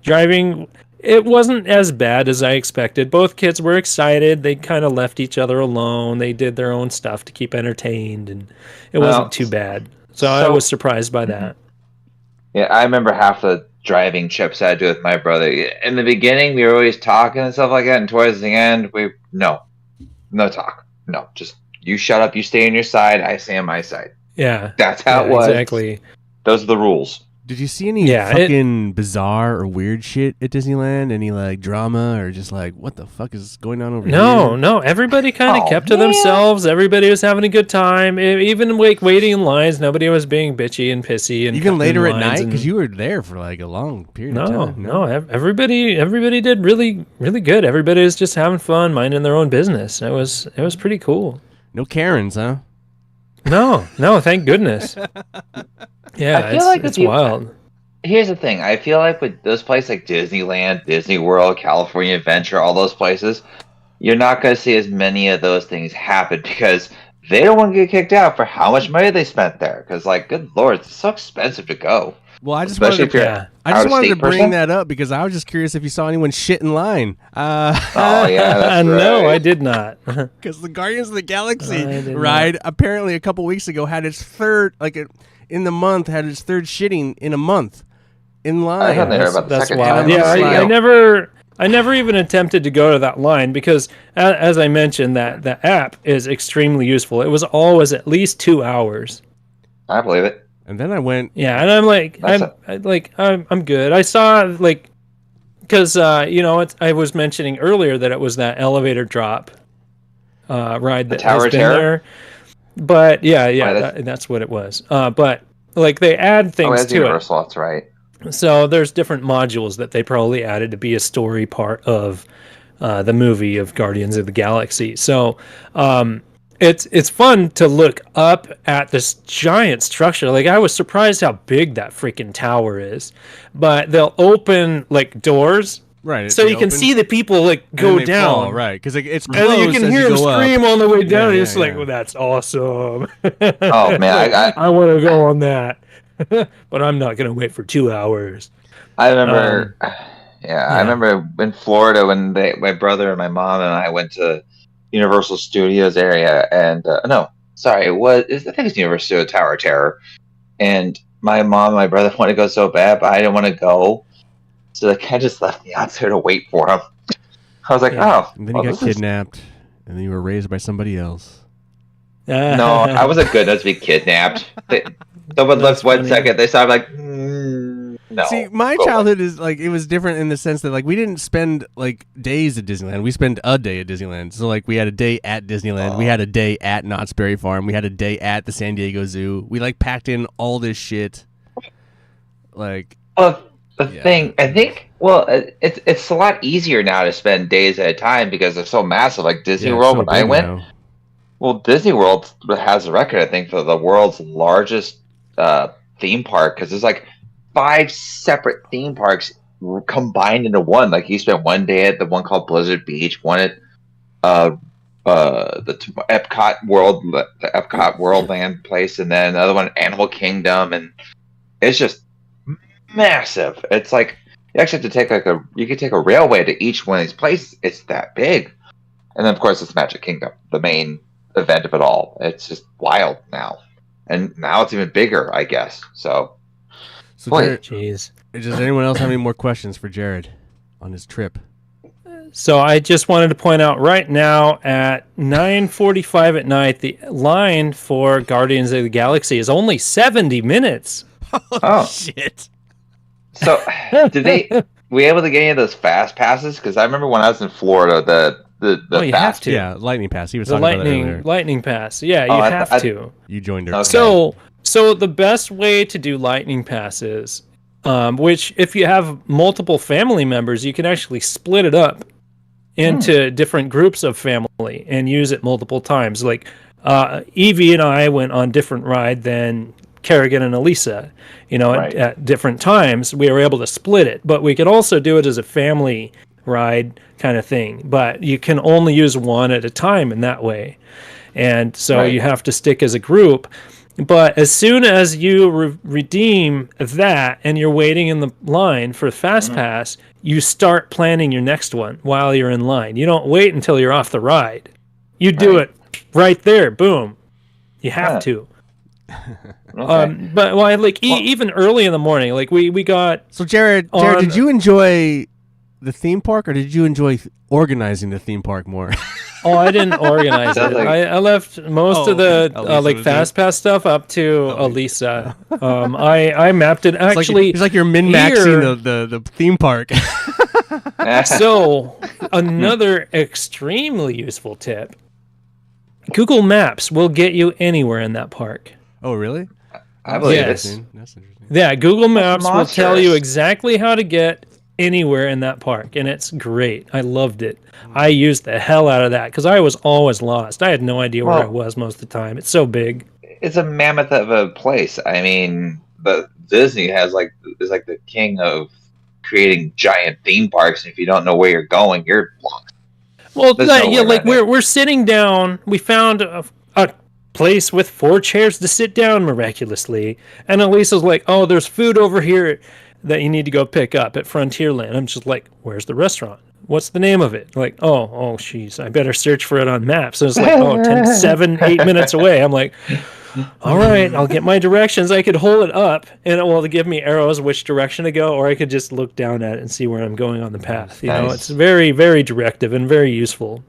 driving. It wasn't as bad as I expected. Both kids were excited. They kind of left each other alone. They did their own stuff to keep entertained, and it wasn't too bad. So I was surprised by that. Yeah, I remember half the driving trips I had to do with my brother. In the beginning, we were always talking and stuff like that, and towards the end, no talk. No, just you shut up, you stay on your side, I stay on my side. Yeah. That's how it was. Exactly. Those are the rules. Did you see any fucking bizarre or weird shit at Disneyland? Any like drama or just like what the fuck is going on over here? No. Everybody kind of kept to themselves. Everybody was having a good time. Even like waiting in lines, nobody was being bitchy and pissy. And even later at night, because you were there for like a long period of time. No. Everybody did really, really good. Everybody was just having fun, minding their own business. It was pretty cool. No Karens, huh? No. Thank goodness. Yeah, I feel like it's wild. Here's the thing. I feel like with those places like Disneyland, Disney World, California Adventure, all those places, you're not going to see as many of those things happen because they don't want to get kicked out for how much money they spent there. Because, like, good lord, it's so expensive to go. Well, I just wanted to bring that up because I was just curious if you saw anyone shit in line. That's No, right. I did not. Because the Guardians of the Galaxy ride apparently a couple weeks ago had its third, in the month, had its third shitting in a month in line. I hadn't heard about the That's second wild. time. Yeah, I never even attempted to go to that line because, as I mentioned, that the app is extremely useful. It was always at least 2 hours. I believe it. And then I went. Yeah, and I'm like, I'm good. I saw because I was mentioning earlier that it was that elevator drop ride that has been there. But that's what it was. But like they add things to Universal, that's right. So there's different modules that they probably added to be a story part of the movie of Guardians of the Galaxy. So it's fun to look up at this giant structure. Like I was surprised how big that freaking tower is. But they'll open like doors, Right. so you can see the people like go down. Fall, right, because like, it's close And then you can hear them scream on the way down. Yeah, It's yeah, like, yeah. well, that's awesome. Oh man, I want to go on that, but I'm not gonna wait for 2 hours. I remember. Yeah. I remember in Florida when my brother and my mom and I went to Universal Studios area, and no, sorry, I think it's Universal Studios Tower of Terror, and my mom and my brother wanted to go so bad, but I didn't want to go, so they kind of just left me out there to wait for him. I was like, oh, And then you got kidnapped, and then you were raised by somebody else. No, I wasn't good enough to be kidnapped. Someone left 1 second. They saw. I'm like, no. See, my childhood is like, it was different in the sense that like we didn't spend like days at Disneyland. We spent a day at Disneyland. So like we had a day at Disneyland. We had a day at Knott's Berry Farm. We had a day at the San Diego Zoo. We like packed in all this shit. Like, well, the thing, I think, well, it's a lot easier now to spend days at a time because they're so massive. Like Disney World, when I went, now. well, Disney World has a record, I think, for the world's largest theme park because there's like 5 separate theme parks combined into one. Like you spent one day at the one called Blizzard Beach, one at the Epcot Worldland place, and then another one Animal Kingdom, and it's just massive. It's like you actually have to take you could take a railway to each one of these places. It's that big. And then of course it's Magic Kingdom, the main event of it all. It's just wild now. And now it's even bigger, I guess. So Jarrod, Jeez. does anyone else have any more questions for Jarrod on his trip? So I just wanted to point out right now at 9:45 at night, the line for Guardians of the Galaxy is only 70 minutes. Oh shit. So were you able to get any of those fast passes? Because I remember when I was in Florida, the you fast have to. Yeah, lightning pass. He was The talking about that earlier. lightning pass. Yeah, you have to. You joined her. Okay. So the best way to do lightning passes, which if you have multiple family members, you can actually split it up into different groups of family and use it multiple times. Like Evie and I went on different ride than Kerrigan and Elisa. At different times we were able to split it, but we could also do it as a family ride kind of thing. But you can only use one at a time in that way, and so you have to stick as a group. But as soon as you redeem that and you're waiting in the line for Fast Pass, you start planning your next one while you're in line. You don't wait until you're off the ride. You do it right there. Boom. You have to. But even early in the morning, like we got. So Jarrod, did you enjoy the theme park, or did you enjoy organizing the theme park more? Oh, I didn't organize it. I left most of the Fast Pass stuff up to Elisa. I mapped it actually. It's like you're min-maxing the theme park. So another extremely useful tip: Google Maps will get you anywhere in that park. Oh, really? I believe Yes. it. That's interesting. Yeah, Google Maps will tell monstrous. you exactly how to get anywhere in that park, and it's great. I loved it. I used the hell out of that because I was always lost. I had no idea where I was most of the time. It's so big. It's a mammoth of a place. I mean, but Disney is like the king of creating giant theme parks. And if you don't know where you're going, you're lost. Well, There's we're sitting down. We found a place with 4 chairs to sit down miraculously, and Elisa's like, "Oh, there's food over here that you need to go pick up at Frontierland." I'm just like, "Where's the restaurant? What's the name of it?" Like, oh, jeez, I better search for it on maps. And it's like, 7, 8 minutes away. I'm like, all right, I'll get my directions. I could hold it up and it will give me arrows which direction to go, or I could just look down at it and see where I'm going on the path. You know, it's very, very directive and very useful.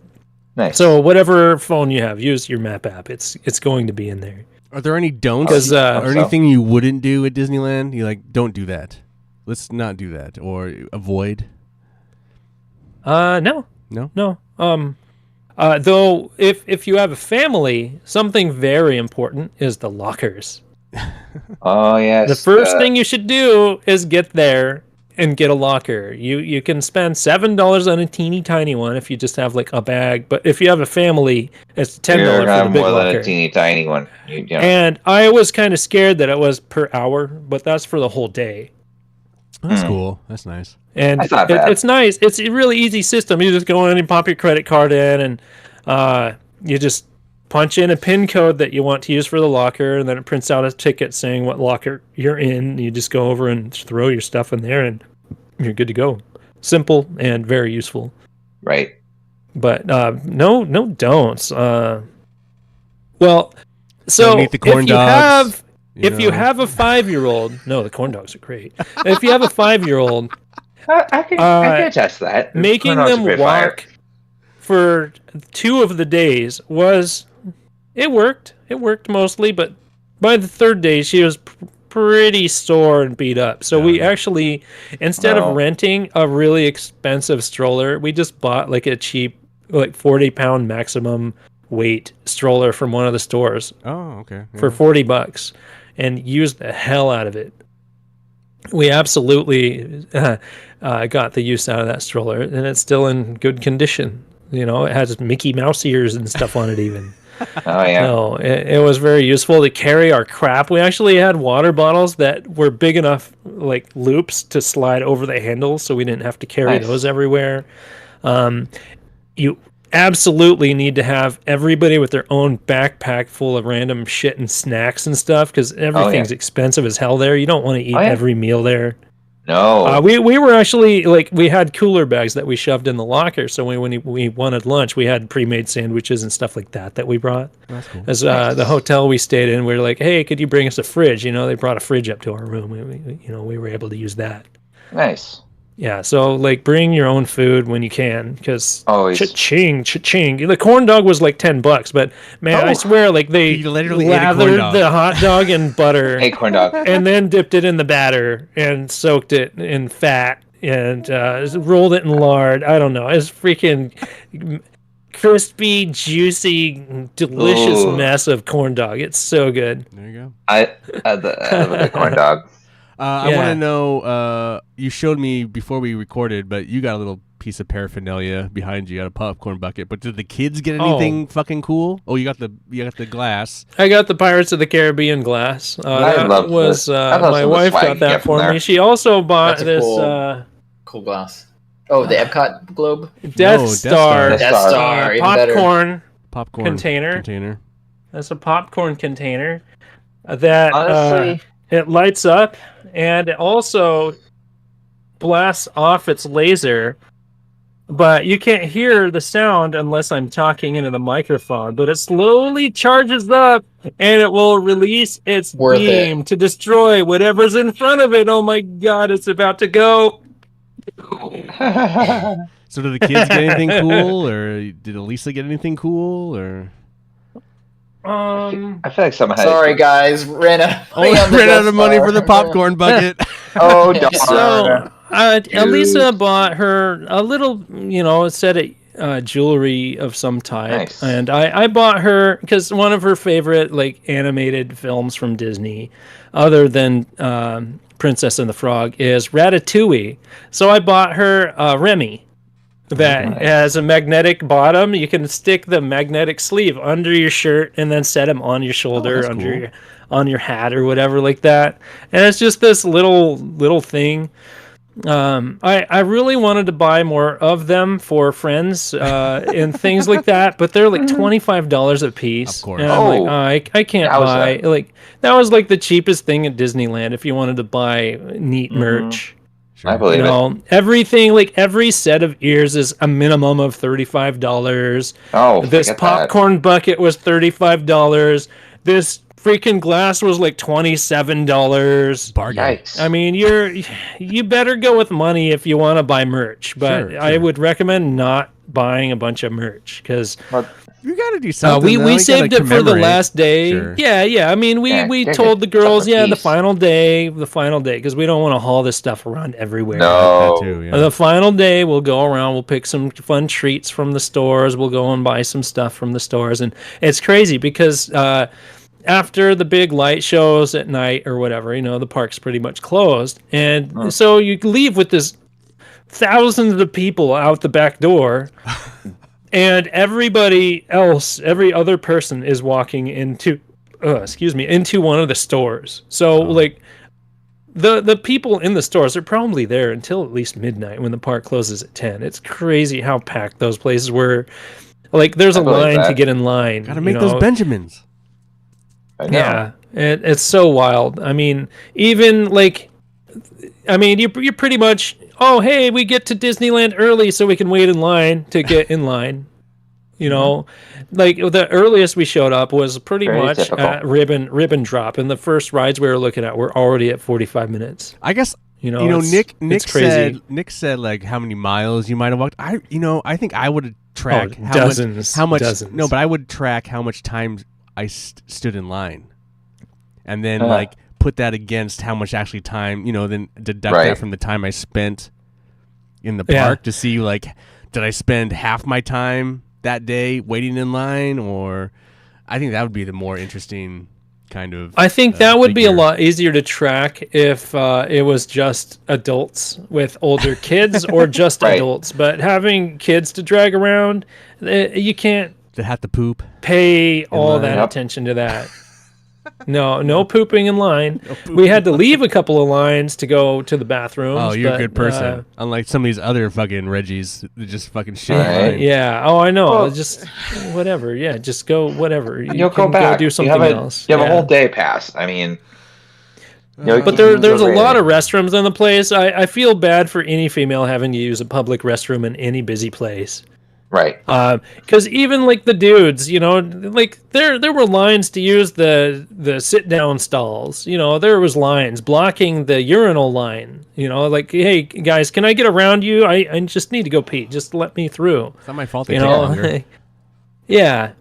Nice. So whatever phone you have, use your map app. It's going to be in there. Are there any don'ts or anything you wouldn't do at Disneyland? You like, don't do that. Let's not do that, or avoid. No. Though if you have a family, something very important is the lockers. Oh yes. The first thing you should do is get there and get a locker. You can spend $7 on a teeny tiny one if you just have like a bag, but if you have a family, it's $10 You're gonna for the have big more locker. than a teeny tiny one. And I was kind of scared that it was per hour, but that's for the whole day. That's cool. That's nice. And That's not bad. it's nice. It's a really easy system. You just go in and pop your credit card in, and you just punch in a PIN code that you want to use for the locker, and then it prints out a ticket saying what locker you're in. You just go over and throw your stuff in there, and you're good to go. Simple and very useful. Right. But no don'ts. Well, so Don't eat the corn if you dogs, have you if you know. have a 5-year-old, no, the corn dogs are great. If you have a 5-year-old, I can attest to that. making Corn dogs them are pretty fire. walk for 2 of the days it worked. It worked mostly, but by the 3rd day, she was pretty sore and beat up. So we actually, instead of renting a really expensive stroller, we just bought like a cheap, like 40-pound maximum weight stroller from one of the stores Oh, okay. Yeah. for $40 and used the hell out of it. We absolutely got the use out of that stroller, and it's still in good condition. You know, it has Mickey Mouse ears and stuff on it even. Oh yeah. No, it was very useful to carry our crap. We actually had water bottles that were big enough, like loops, to slide over the handles, so we didn't have to carry Nice. those everywhere. You absolutely need to have everybody with their own backpack full of random shit and snacks and stuff, because everything's expensive as hell there. You don't want to eat every meal there. No. We were actually, like, we had cooler bags that we shoved in the locker, so when we wanted lunch, we had pre-made sandwiches and stuff like that we brought. That's cool. As the hotel we stayed in, we were like, hey, could you bring us a fridge? You know, they brought a fridge up to our room. We were able to use that. Nice. Yeah, so, like, bring your own food when you can, because Always. cha-ching. The corn dog was like $10, but, man, I swear, like, they You literally ate a corn lathered dog. the hot dog in butter. Hey, corn dog. And then dipped it in the batter and soaked it in fat and rolled it in lard. I don't know. It's freaking crispy, juicy, delicious mess of corn dog. It's so good. There you go. I love the corn dog. I want to know, you showed me before we recorded, but you got a little piece of paraphernalia behind you. You got a popcorn bucket. But did the kids get anything fucking cool? Oh, you got the glass. I got the Pirates of the Caribbean glass. I love this. I love my some of the wife swag got you that get from for there. me. She also bought That's a this cool glass. Oh, the Epcot globe? Death Star Death Star, even better. popcorn Container. That's a popcorn container that Honestly, it lights up, and it also blasts off its laser, but you can't hear the sound unless I'm talking into the microphone. But it slowly charges up, and it will release its Worth beam to destroy whatever's in front of it. Oh my god, it's about to go. So did the kids get anything cool, or did Elisa get anything cool, or? I feel like someone had. Sorry, guys. Ran out of money, on the ran out Death of money for the Star. popcorn bucket. Oh, darn. So Elisa bought her a little, set of jewelry of some type, Nice. and I bought her because one of her favorite like animated films from Disney, other than Princess and the Frog, is Ratatouille. So I bought her Remy. That has a magnetic bottom. You can stick the magnetic sleeve under your shirt and then set them on your shoulder, that's under cool. on your hat or whatever like that. And it's just this little thing. I really wanted to buy more of them for friends and things like that, but they're like $25 a piece. Of course. And I'm like, I can't How was buy. Like, that was like the cheapest thing at Disneyland if you wanted to buy neat merch. Sure. I believe it. Everything, like every set of ears is a minimum of $35. Oh, This forget popcorn bucket was $35. This freaking glass was like $27. Bargain. that. Yikes. I mean, you better go with money if you want to buy merch, but Sure, I sure. would recommend not buying a bunch of merch because You got to do something. though. we You saved gotta it for the commemorate. last day. Sure. Yeah. I mean, we Yeah, told the girls, something the peace. final day, because we don't want to haul this stuff around everywhere. No. That too, yeah. The final day, we'll go around, we'll pick some fun treats from the stores, we'll go and buy some stuff from the stores, and it's crazy because after the big light shows at night or whatever, the park's pretty much closed. And so you leave with this thousands of people out the back door, and everybody else, every other person is walking into one of the stores. So like the people in the stores are probably there until at least midnight when the park closes at 10. It's crazy how packed those places were. Like there's a line to get in line. Gotta make those Benjamins. I know. Yeah, it's so wild. I mean, even you're pretty much, oh, hey, we get to Disneyland early so we can wait in line to get in line. Like the earliest we showed up was pretty Very much typical. at ribbon drop, and the first rides we were looking at were already at 45 minutes. I guess Nick said like how many miles you might have walked. I think I would track how much. Dozens. No, but I would track how much time I stood in line, and then like put that against how much actually time, then deduct that from the time I spent in the park to see like, did I spend half my time that day waiting in line, or I think that would be the more interesting kind of. I think that would be a lot easier to track if it was just adults with older kids or just adults, but having kids to drag around, you can't. That have to poop. Pay all that attention to that. No pooping in line. We had to leave a couple of lines to go to the bathrooms. Oh, you're a good person. Unlike some of these other fucking Reggies that just fucking shit. Right. Yeah. Oh, I know. Well, just whatever. Yeah. Just go whatever. You'll go back. Go do something else. You have a whole day pass. I mean. But there's a lot of restrooms in the place. I feel bad for any female having to use a public restroom in any busy place. Right. Because even like the dudes, like there were lines to use the sit down stalls. There was lines blocking the urinal line. Like, hey guys, can I get around you? I just need to go pee. Just let me through. It's not my fault. They take longer. Yeah.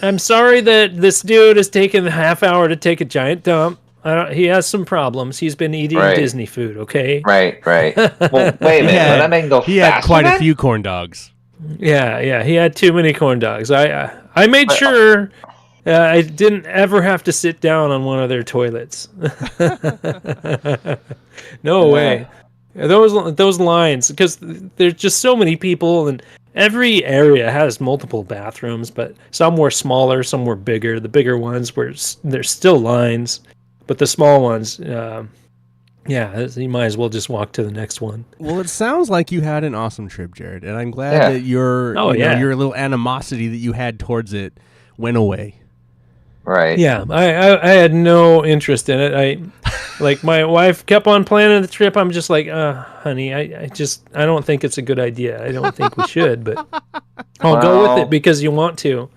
I'm sorry that this dude has taken a half hour to take a giant dump. He has some problems. He's been eating Disney food. Okay. Right. Well, wait a minute. That man go. He had quite a few corn dogs. Yeah, he had too many corn dogs. I made sure I didn't ever have to sit down on one of their toilets. No way. Those lines, because there's just so many people, and every area has multiple bathrooms, but some were smaller, some were bigger. The bigger ones there's still lines, but the small ones, you might as well just walk to the next one. Well, it sounds like you had an awesome trip, Jarrod, and I'm glad that your little animosity that you had towards it went away. Right. Yeah, I had no interest in it. Like my wife kept on planning the trip. I'm just like, honey, I don't think it's a good idea. I don't think we should, but I'll go with it because you want to.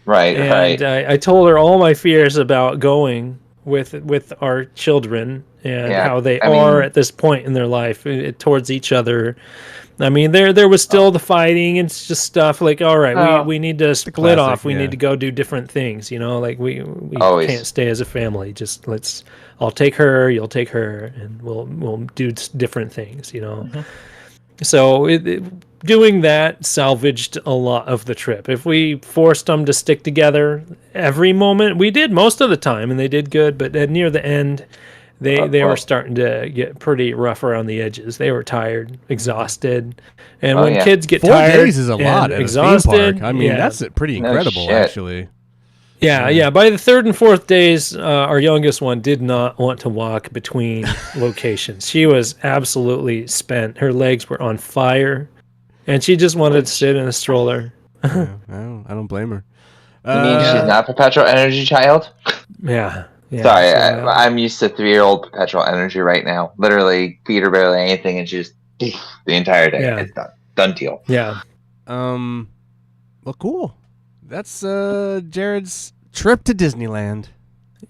Right. And I told her all my fears about going with our children and how they are at this point in their life towards each other. I mean, there was still the fighting and just stuff like, all right, we need to split off. We need to go do different things, like we can't stay as a family. Just I'll take her, you'll take her, and we'll do different things, Mm-hmm. So doing that salvaged a lot of the trip. If we forced them to stick together every moment, we did most of the time, and they did good. But near the end, they were starting to get pretty rough around the edges. They were tired, exhausted, and when kids get 4 tired, 4 days is a lot at exhausted. A theme park. I mean, that's pretty incredible, actually. Yeah. By the third and fourth days, our youngest one did not want to walk between locations. She was absolutely spent. Her legs were on fire, and she just wanted to sit in a stroller. I don't blame her. You mean she's not a perpetual energy child? Yeah. Sorry, I'm used to 3-year-old perpetual energy right now. Literally, feed her barely anything, and she's the entire day. Yeah. It's done deal. Yeah. Well, cool. That's Jarrod's trip to Disneyland.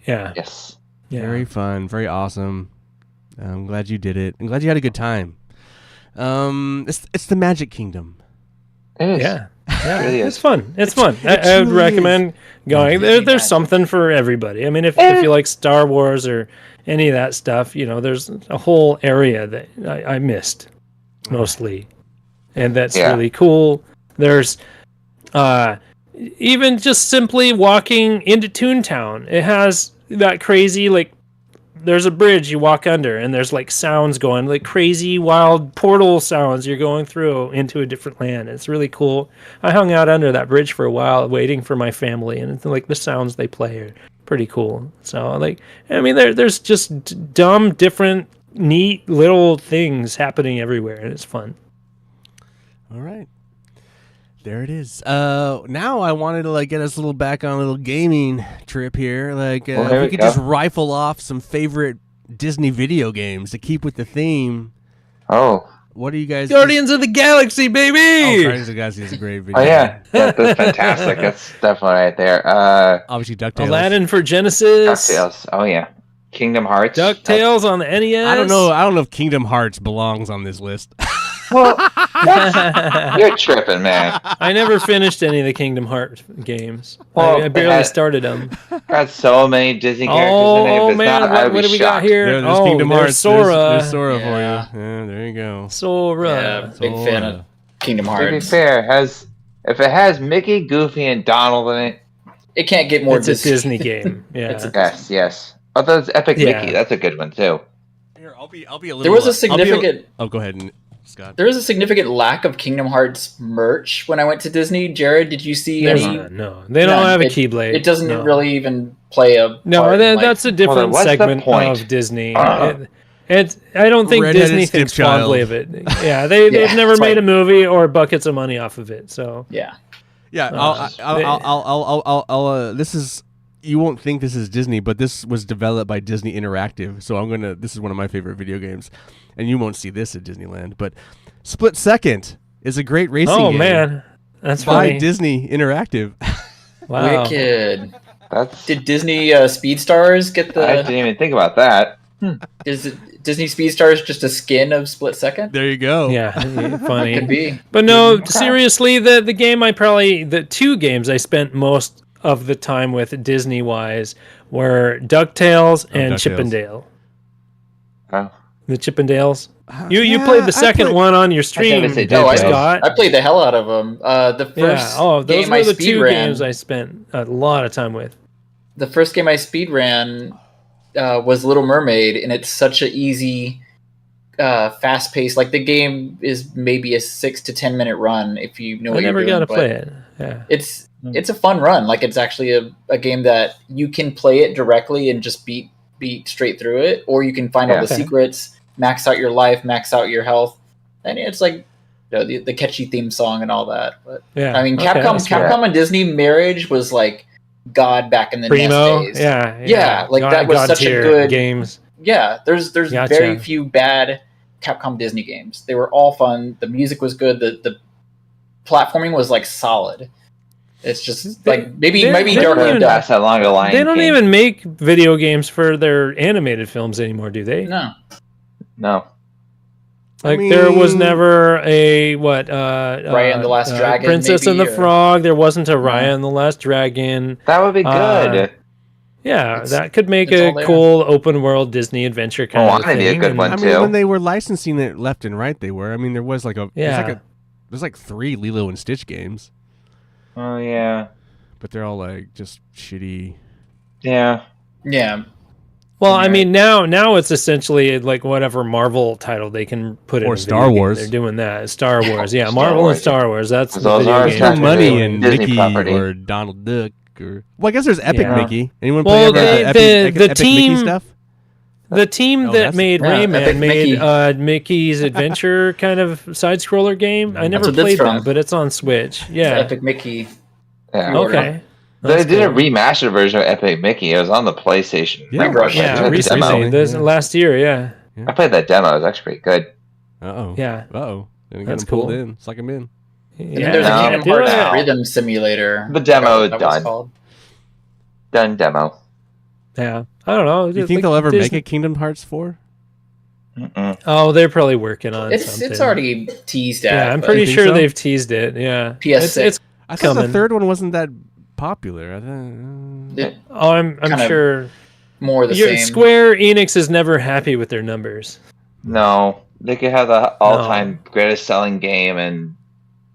Yeah. Yes. Yeah. Very fun. Very awesome. I'm glad you did it. I'm glad you had a good time. It's the Magic Kingdom. It is. Yeah. It really is. It's fun. It's fun. I would recommend going. There's something for everybody. I mean, if you like Star Wars or any of that stuff, there's a whole area that I missed mostly, and that's really cool. There's even just simply walking into Toontown, it has that crazy, like, there's a bridge you walk under, and there's like sounds going, like crazy wild portal sounds you're going through into a different land. It's really cool. I hung out under that bridge for a while waiting for my family, and it's like the sounds they play are pretty cool. So like, I mean, there's just dumb, different, neat little things happening everywhere, and it's fun. All right. There it is. Now I wanted to like get us a little back on a little gaming trip here. Like, Well, if here we we could go. just rifle off some favorite Disney video games to keep with the theme. Oh. What do you guys? Guardians of the Galaxy, Oh, baby! Guardians of the Galaxy is a great video. Oh yeah, that's fantastic. That's definitely right there. Obviously DuckTales. Aladdin for Genesis. DuckTales. Oh yeah, Kingdom Hearts. DuckTales on the NES. I don't know if Kingdom Hearts belongs on this list. Well, you're tripping, man. I never finished any of the Kingdom Hearts games. Well, I barely started them. Got so many Disney characters in it. If it's Man, not, I'd what be do we got shocked. here? There's Kingdom there's Hearts. Sora. There's Sora Yeah. for you. Yeah, there you go. Sora. Yeah, big fan of Kingdom To be Hearts. fair, if it has Mickey, Goofy, and Donald in it, It can't get more It's a Disney game. Yeah. It's yes. Oh, that's Epic Yeah. Mickey. That's a good one too. Here, I'll be a little. There was a significant Oh, go ahead, Scott. there was a significant lack of Kingdom Hearts merch when I went to Disney. Jared, did you see There's any? no, they don't None. have a It- Keyblade. It doesn't no. really even play a No, part in, like- that's a Well, then different what's the segment point? of Disney. Uh. I don't think Redheaded Disney thinks stepchild. fondly of it. Yeah, they've Yeah, never that's made why- a movie or buckets of money off of it. So Yeah. Yeah, this is. You won't think this is Disney, but this was developed by Disney Interactive. So this is one of my favorite video games, and you won't see this at Disneyland. But Split Second is a great racing game. man, that's by funny. Disney Interactive. Wow. Wicked. That's. Did Disney Speed Stars get I the? didn't even think about that. Is it Disney Speed Stars just a skin of Split Second? There you go. Yeah, funny. Could be. But no, seriously, the two games I spent most of the time with Disney wise were DuckTales and DuckTales. Chippendale. Oh. The Chippendales. You played the second one on your stream, never say No, Scott. I played the hell out of them. The first Yeah. Oh, those game were I the speed two ran. games I spent a lot of time with. The first game I speed ran was Little Mermaid, and it's such a easy, fast paced. Like the game is maybe a 6 to 10 minute run if you know I what you're never doing. got to but play it. Yeah. It's a fun run. Like it's actually a game that you can play it directly and just beat straight through it, or you can find all the Okay. secrets, max out your life, max out your health, and it's like the catchy theme song and all that. But Yeah. I mean, Okay, Capcom that's cool. and Disney marriage was like God back in the Primo. NES days. Yeah. Yeah, like that was such a God-tier good- games. Yeah, there's Gotcha. very few bad Capcom Disney games. They were all fun. The music was good. The platforming was like solid. It's just like maybe they Darkwing don't even- Duck. Pass that along the line. They don't even make video games for their animated films anymore, do they? No, No. Like I there was mean- never a Raya and the Last Dragon, Princess and the maybe, or- Frog. There wasn't a Raya and the Last Dragon. That would be good. Yeah, It's- that could make it's a all there. cool open world Disney adventure kind Oh, of that'd thing. be a good and- one. I mean, too. when they were licensing it left and right, they were. I mean, there was like Yeah. there's like 3 Lilo and Stitch games, Oh yeah. but they're all like just shitty. Yeah. yeah, Well, I Right. mean, now it's essentially like whatever Marvel title they can put in Or a Star video game. Wars. They're doing that. Star Wars, yeah, Star Marvel Wars, and Star Wars. That's the Those video are game. No exactly money what in Disney Mickey property. or Donald Duck or I guess there's Epic Yeah. Mickey. Anyone Well, play ever the Epic team- Mickey stuff? The team Oh, that that's- made Yeah, Rayman Epic made Mickey. Mickey's Adventure kind of side scroller game. I never what that's played from. that, but it's on Switch. Yeah. Epic Mickey. Yeah. Okay. They That's did a cool. remastered version of Epic Mickey. It was on the PlayStation. Yeah, Rush. Yeah, I played the recently. demo. This Yeah. last year, yeah. I played that demo. It was actually pretty good. Uh-oh. Yeah. Uh-oh. Didn't get That's him pulled cool. in. Suck him in. And Yeah. then there's No. a Kingdom Do Hearts it. Rhythm Simulator. The demo I forgot is what that was done. called. Done demo. Yeah. I don't know. Do you think they'll ever make a Kingdom Hearts 4? Mm-mm. Oh, they're probably working on It's something. already teased at. Yeah, I'm but- pretty You think sure so? they've teased it. Yeah. PS6. It's I thought the Coming. third one wasn't that popular. I thought, It- oh, I'm Kind of sure. more the same. Square Enix is never happy with their numbers. No. They could have the all-time greatest selling game and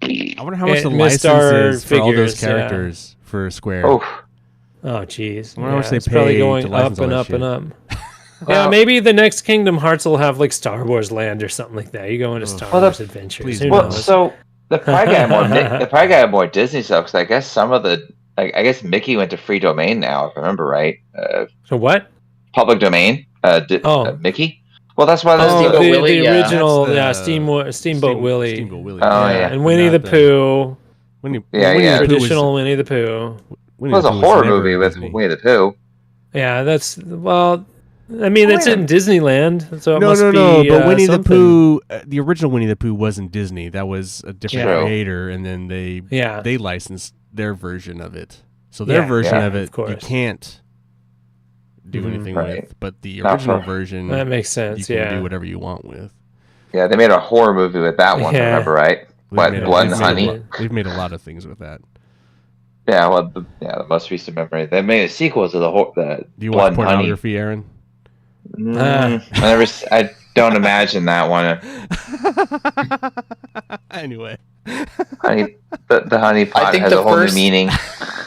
I wonder how much It the missed license our is for all those figures, yeah. characters for Square. Oh, Oh, jeez. I wonder how much they It's probably pay going to license up and all that up and shit. up. Yeah, maybe the next Kingdom Hearts will have like Star Wars Land or something like that. You go into Star Wars Adventures. please Who don't. knows? so they probably got more Disney stuff because I guess some of the I guess Mickey went to free domain now, if I remember right. So what? Public domain. Mickey. Well, that's why there's Steamboat the Willie, yeah. original, That's the Steamboat Willie. Steamboat Willie. Oh, yeah. And Winnie the Not Pooh. Winnie Yeah. the Pooh was- Traditional Winnie the Pooh. Winnie It was the a Pooh horror never movie with Disney. Winnie the Pooh. Yeah, that's I mean, it's in Disneyland, so it No, must no. be. But Winnie something. the Pooh, the original Winnie the Pooh wasn't Disney. That was a different True. creator, and then they licensed their version of it. So their Yeah, version yeah, of of it, you course. can't do anything Right. with. But the Not original for- version, That makes you sense. can Yeah. do whatever you want with. Yeah, they made a horror movie with that one. Yeah. Remember right? What, We've made Blood and we've made Honey? We've made a lot of things with that. Yeah, well, the most recent memory. They made a sequel to the Do you Blood watch and Honey. pornography, Aaron? I don't imagine that one. Anyway. Honey, the honey pot think has the a whole first- new meaning.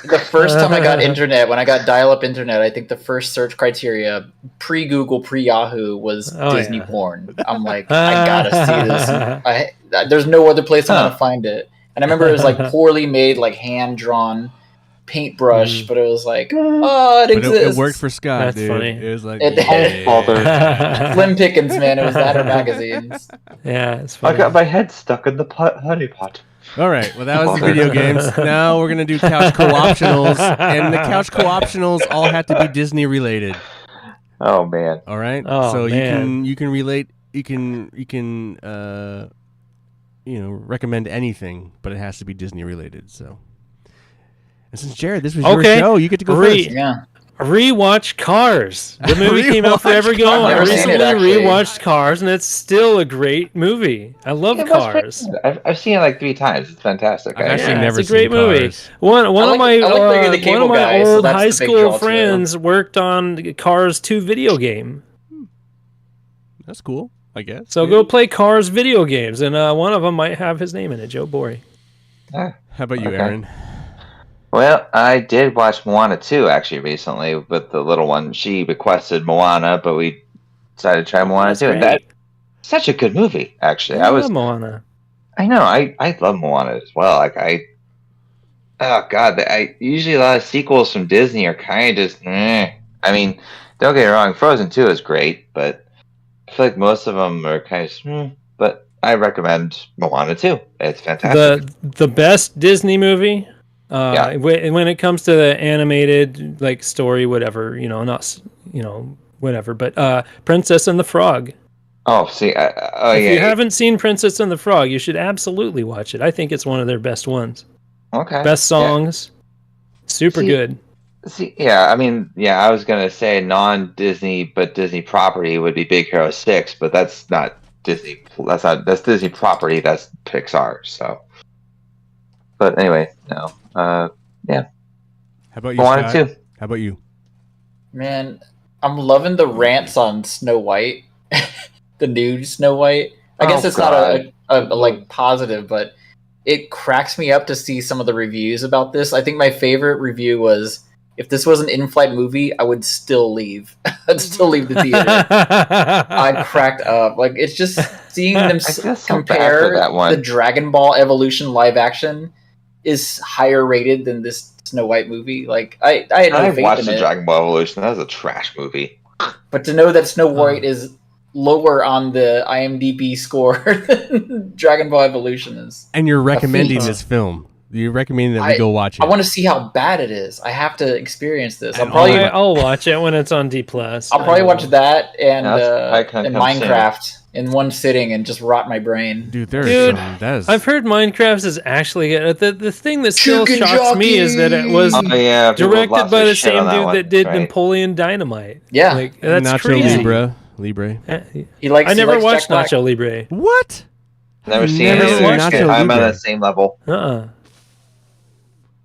The first time I got internet, when I got dial-up internet, I think the first search criteria, pre-Google, pre-Yahoo, was Oh, Disney yeah. porn. I'm like, I gotta see this. There's no other place I'm gonna find it. And I remember it was like poorly made, like hand-drawn paintbrush, but it was like, oh, it But exists. it worked for Scott, That's dude. funny. It was like, It- yeah. Slim Pickens, man. It was that or magazines. Yeah, it's I funny. got my head stuck in the honey pot. All right, well, that was the video games. Now we're going to do couch co-optionals, and the couch co-optionals all have to be Disney related. Oh man. All right? Oh, so man. you can relate, you can recommend anything, but it has to be Disney related, so. And since Jarrod, this was your Okay. show, you get to go Re- first. Yeah. Rewatch Cars. The movie came out forever ago. Cars. I Never seen recently it, actually. rewatched Cars, and it's still a great movie. I love It was pretty Cars. good. I've seen it like 3 times. It's fantastic. I've actually Yeah, never it's a great seen movie. Cars. One of I my like that you're the cable guy, so old that's high the big school draw, too. friends worked on the Cars 2 video game. That's cool, I guess. So go play Cars video games, and one of them might have his name in it, Joe Borey. How about you, Okay. Aaron? Well, I did watch Moana 2 actually recently with the little one. She requested Moana, but we decided to try Moana 2. And that's such a good movie, actually. I love Moana. I know, I love Moana as well. Oh god, usually a lot of sequels from Disney are kind of just, I mean, don't get me wrong, Frozen 2 is great, but I feel like most of them are kind of, but I recommend Moana 2. It's fantastic. The best Disney movie. Yeah. When it comes to the animated like story, whatever, whatever. But Princess and the Frog. Oh, see, If you haven't seen Princess and the Frog, you should absolutely watch it. I think it's one of their best ones. Okay. Best songs. Super See, good. See, yeah, I mean, yeah, I was gonna say non-Disney, but Disney property would be Big Hero 6, but that's not Disney. That's Disney property. That's Pixar. So, but anyway, no. Yeah. How about you, Moana Scott? 2. How about you? Man, I'm loving the rants on Snow White, the new Snow White. I guess it's not a like positive, but it cracks me up to see some of the reviews about this. I think my favorite review was, if this was an in-flight movie, I would still leave. I'd still leave the theater. I cracked up. Like, it's just seeing them feel so bad for compare that one. the Dragon Ball Evolution live action is higher rated than this Snow White movie. Like, I had no I faith watched in the it. Dragon Ball Evolution. That was a trash movie. But to know that Snow White is lower on the IMDb score than Dragon Ball Evolution is. And you're recommending feat. this film. You're recommending that we go watch it. I want to see how bad it is. I have to experience this. I'll And probably I'll watch it when it's on D+. I'll probably watch that and That's probably and gonna come Minecraft in one sitting and just rot my brain. Dude, there Dude, is some. That is, I've heard Minecraft is actually good. The thing that still Chicken shocks me is that it was Oh yeah, people directed lost by their the shit same on dude one. that did Right. Napoleon Dynamite. Yeah. Like, that's Nacho crazy. Libre. He likes. I never he likes watched Jack Black. Nacho Libre. What? Never seen Never it. watched either. Nacho I'm on Libre. the same level. Uh-uh.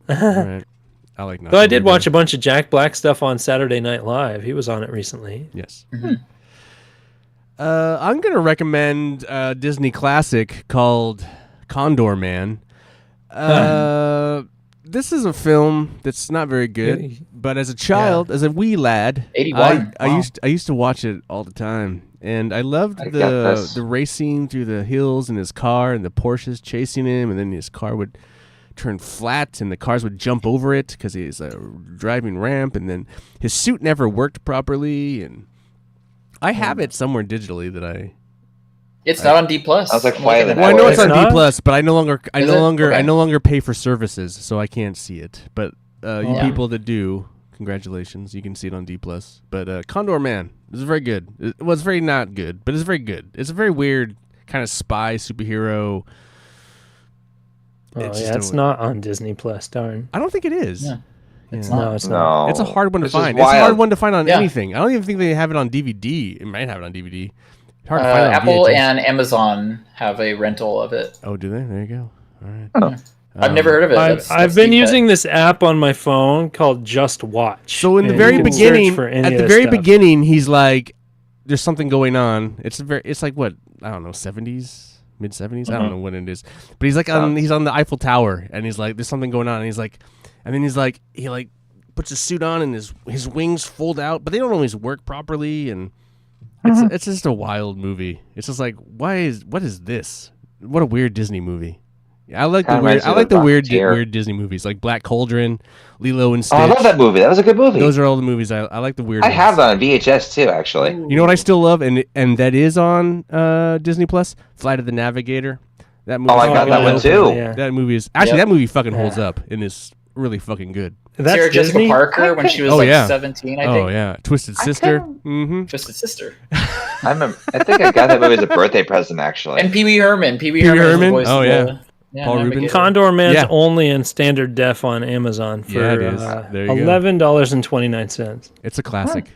All right. I like Nacho Though I did Libre. watch a bunch of Jack Black stuff on Saturday Night Live. He was on it recently. Yes. Mhm. I'm gonna recommend a Disney classic called Condor Man. This is a film that's not very good, but as a child, as a wee lad, 81. I used to watch it all the time, and I loved the racing through the hills in his car and the Porsches chasing him, and then his car would turn flat and the cars would jump over it because he's a driving ramp, and then his suit never worked properly, and I have it somewhere digitally that It's not on D+. I was like, why? Well, I know it's on D+, but I no longer pay for services, so I can't see it. But you people that do, congratulations, you can see it on D+. But Condor Man is very good. It was very not good, but it's very good. It's a very weird kind of spy superhero. It's not on Disney Plus. Darn. I don't think it is. Yeah. It's No, it's not. No. It's a hard one to This is find. It's a wild. hard one to find on Yeah. anything. I don't even think they have it on DVD. It might have it on DVD. Hard to find it on Apple VHS. and Amazon have a rental of it. Oh, do they? There you go. All right. Oh. I've never heard of it. I've been using this app on my phone called Just Watch. So in the and very you can search beginning, for any at of the this very stuff. beginning, he's like, "There's something going on." It's like what, I don't know, 70s, mid 70s. I don't know what it is, but he's like he's on the Eiffel Tower, and he's like, "There's something going on," and he's like, and then he's like, he like puts his suit on, and his wings fold out, but they don't always work properly, and it's just a wild movie. It's just like, what is this? What a weird Disney movie. I like the weird. I like the weird Disney movies, like Black Cauldron, Lilo and Stitch. Oh, I love that movie. That was a good movie. Those are all the movies I like. The weird. I ones. have that on VHS too, actually. You know what I still love, and that is on Disney Plus. Flight of the Navigator. That movie. Oh, I got that one too. Yeah. That movie is actually that movie fucking holds up and is really fucking good. That's Sarah Jessica Disney? Parker when she was Oh, yeah. 17, I think. Oh yeah, Twisted Sister. kinda- Mm-hmm. Just a sister. I remember. I think I got that movie as a birthday present, actually. And Pee Wee Herman. Pee Wee Pee Wee Herman. is the Herman? voice Oh, of yeah. the Paul Rubens. navigator. Condor Man's Yeah. only in standard def on Amazon for Yeah, it is. There you go. $11.29. It's a classic.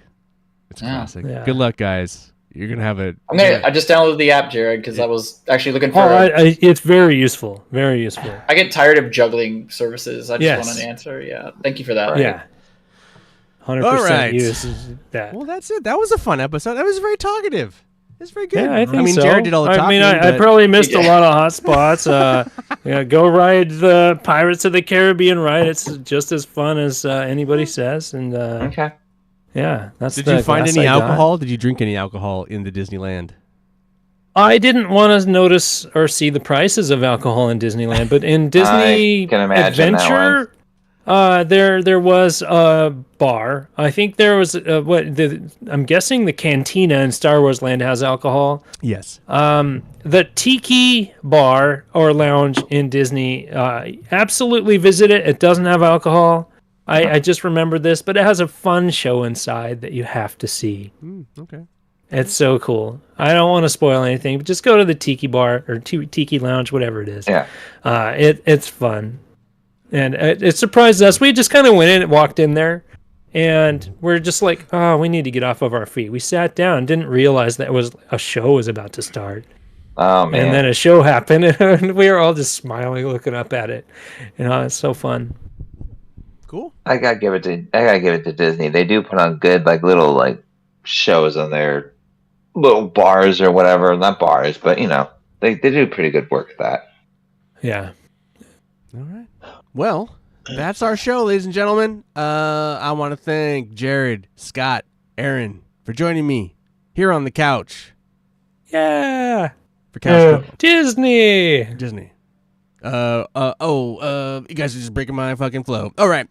It's a Yeah. classic. Yeah. Good luck, guys. You're gonna have it. I just downloaded the app, Jarrod, because I was actually looking for. It's very useful. Very useful. I get tired of juggling services. I just Yes. want an answer. Yeah. Thank you for that. Right. Yeah. 100% All right. use that. Well, that's it. That was a fun episode. That was very talkative. It's very good. Yeah, I think mean, so. Jarrod did all the talking. I but- probably missed a lot of hot spots. Go ride the Pirates of the Caribbean ride. It's just as fun as anybody says. And Okay. yeah, that's. Did the you find glass any I got. alcohol? Did you drink any alcohol in the Disneyland? I didn't want to notice or see the prices of alcohol in Disneyland, but in Disney can imagine that Adventure, there was a bar. I think there was I'm guessing the Cantina in Star Wars Land has alcohol. Yes. The Tiki bar or lounge in Disney, absolutely visit it. It doesn't have alcohol. I just remembered this, but it has a fun show inside that you have to see. Okay. It's so cool. I don't want to spoil anything, but just go to the Tiki bar or Tiki lounge, whatever it is. Yeah. It's fun. And it surprised us. We just kind of went in and walked in there, and we're just like, oh, we need to get off of our feet. We sat down, didn't realize that a show was about to start. Oh man. And then a show happened, and we were all just smiling, looking up at it. It's so fun. Cool. I gotta give it to Disney. They do put on good little shows on their little bars or whatever. Not bars, but they do pretty good work at that. Yeah. All right. Well, that's our show, ladies and gentlemen. I want to thank Jarrod, Scott, Aaron for joining me here on the couch Yeah. for Couch Co- Disney. Disney. You guys are just breaking my fucking flow. All right.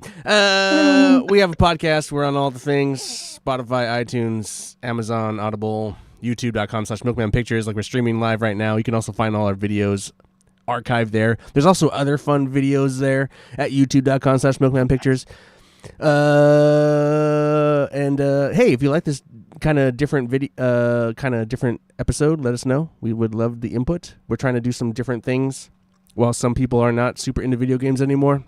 We have a podcast. We're on all the things: Spotify, iTunes, Amazon, Audible, YouTube.com/MilkmanPictures. Like, we're streaming live right now. You can also find all our videos archived there. There's also other fun videos there at youtube.com/MilkmanPictures. Hey, if you like this kind of different different episode, let us know. We would love the input. We're trying to do some different things while some people are not super into video games anymore.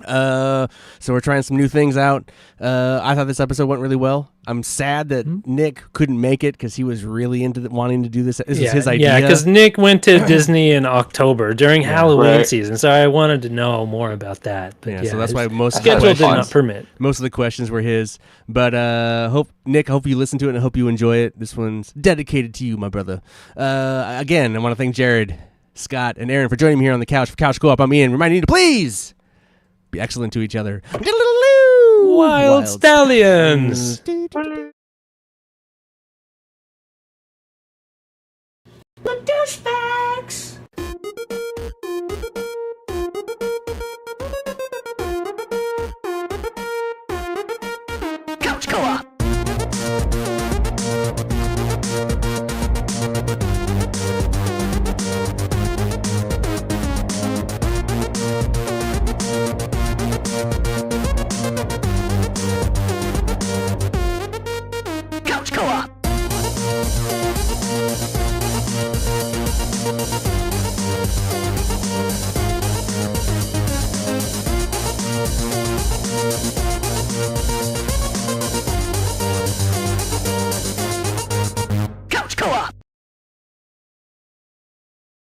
So we're trying some new things out. I thought this episode went really well. I'm sad that Nick couldn't make it because he was really into wanting to do this. This is his idea. Yeah, because Nick went to Disney in October during Halloween right. season, so I wanted to know more about that. But So that's why most of the schedule did questions, not permit. most of the questions were his. But Nick, I hope you listen to it and I hope you enjoy it. This one's dedicated to you, my brother. Again, I want to thank Jarrod. Scott, and Aaron for joining me here on the couch for Couch Co-op. I'm Ian, reminding you to please be excellent to each other. Wild Stallions. The douchebag.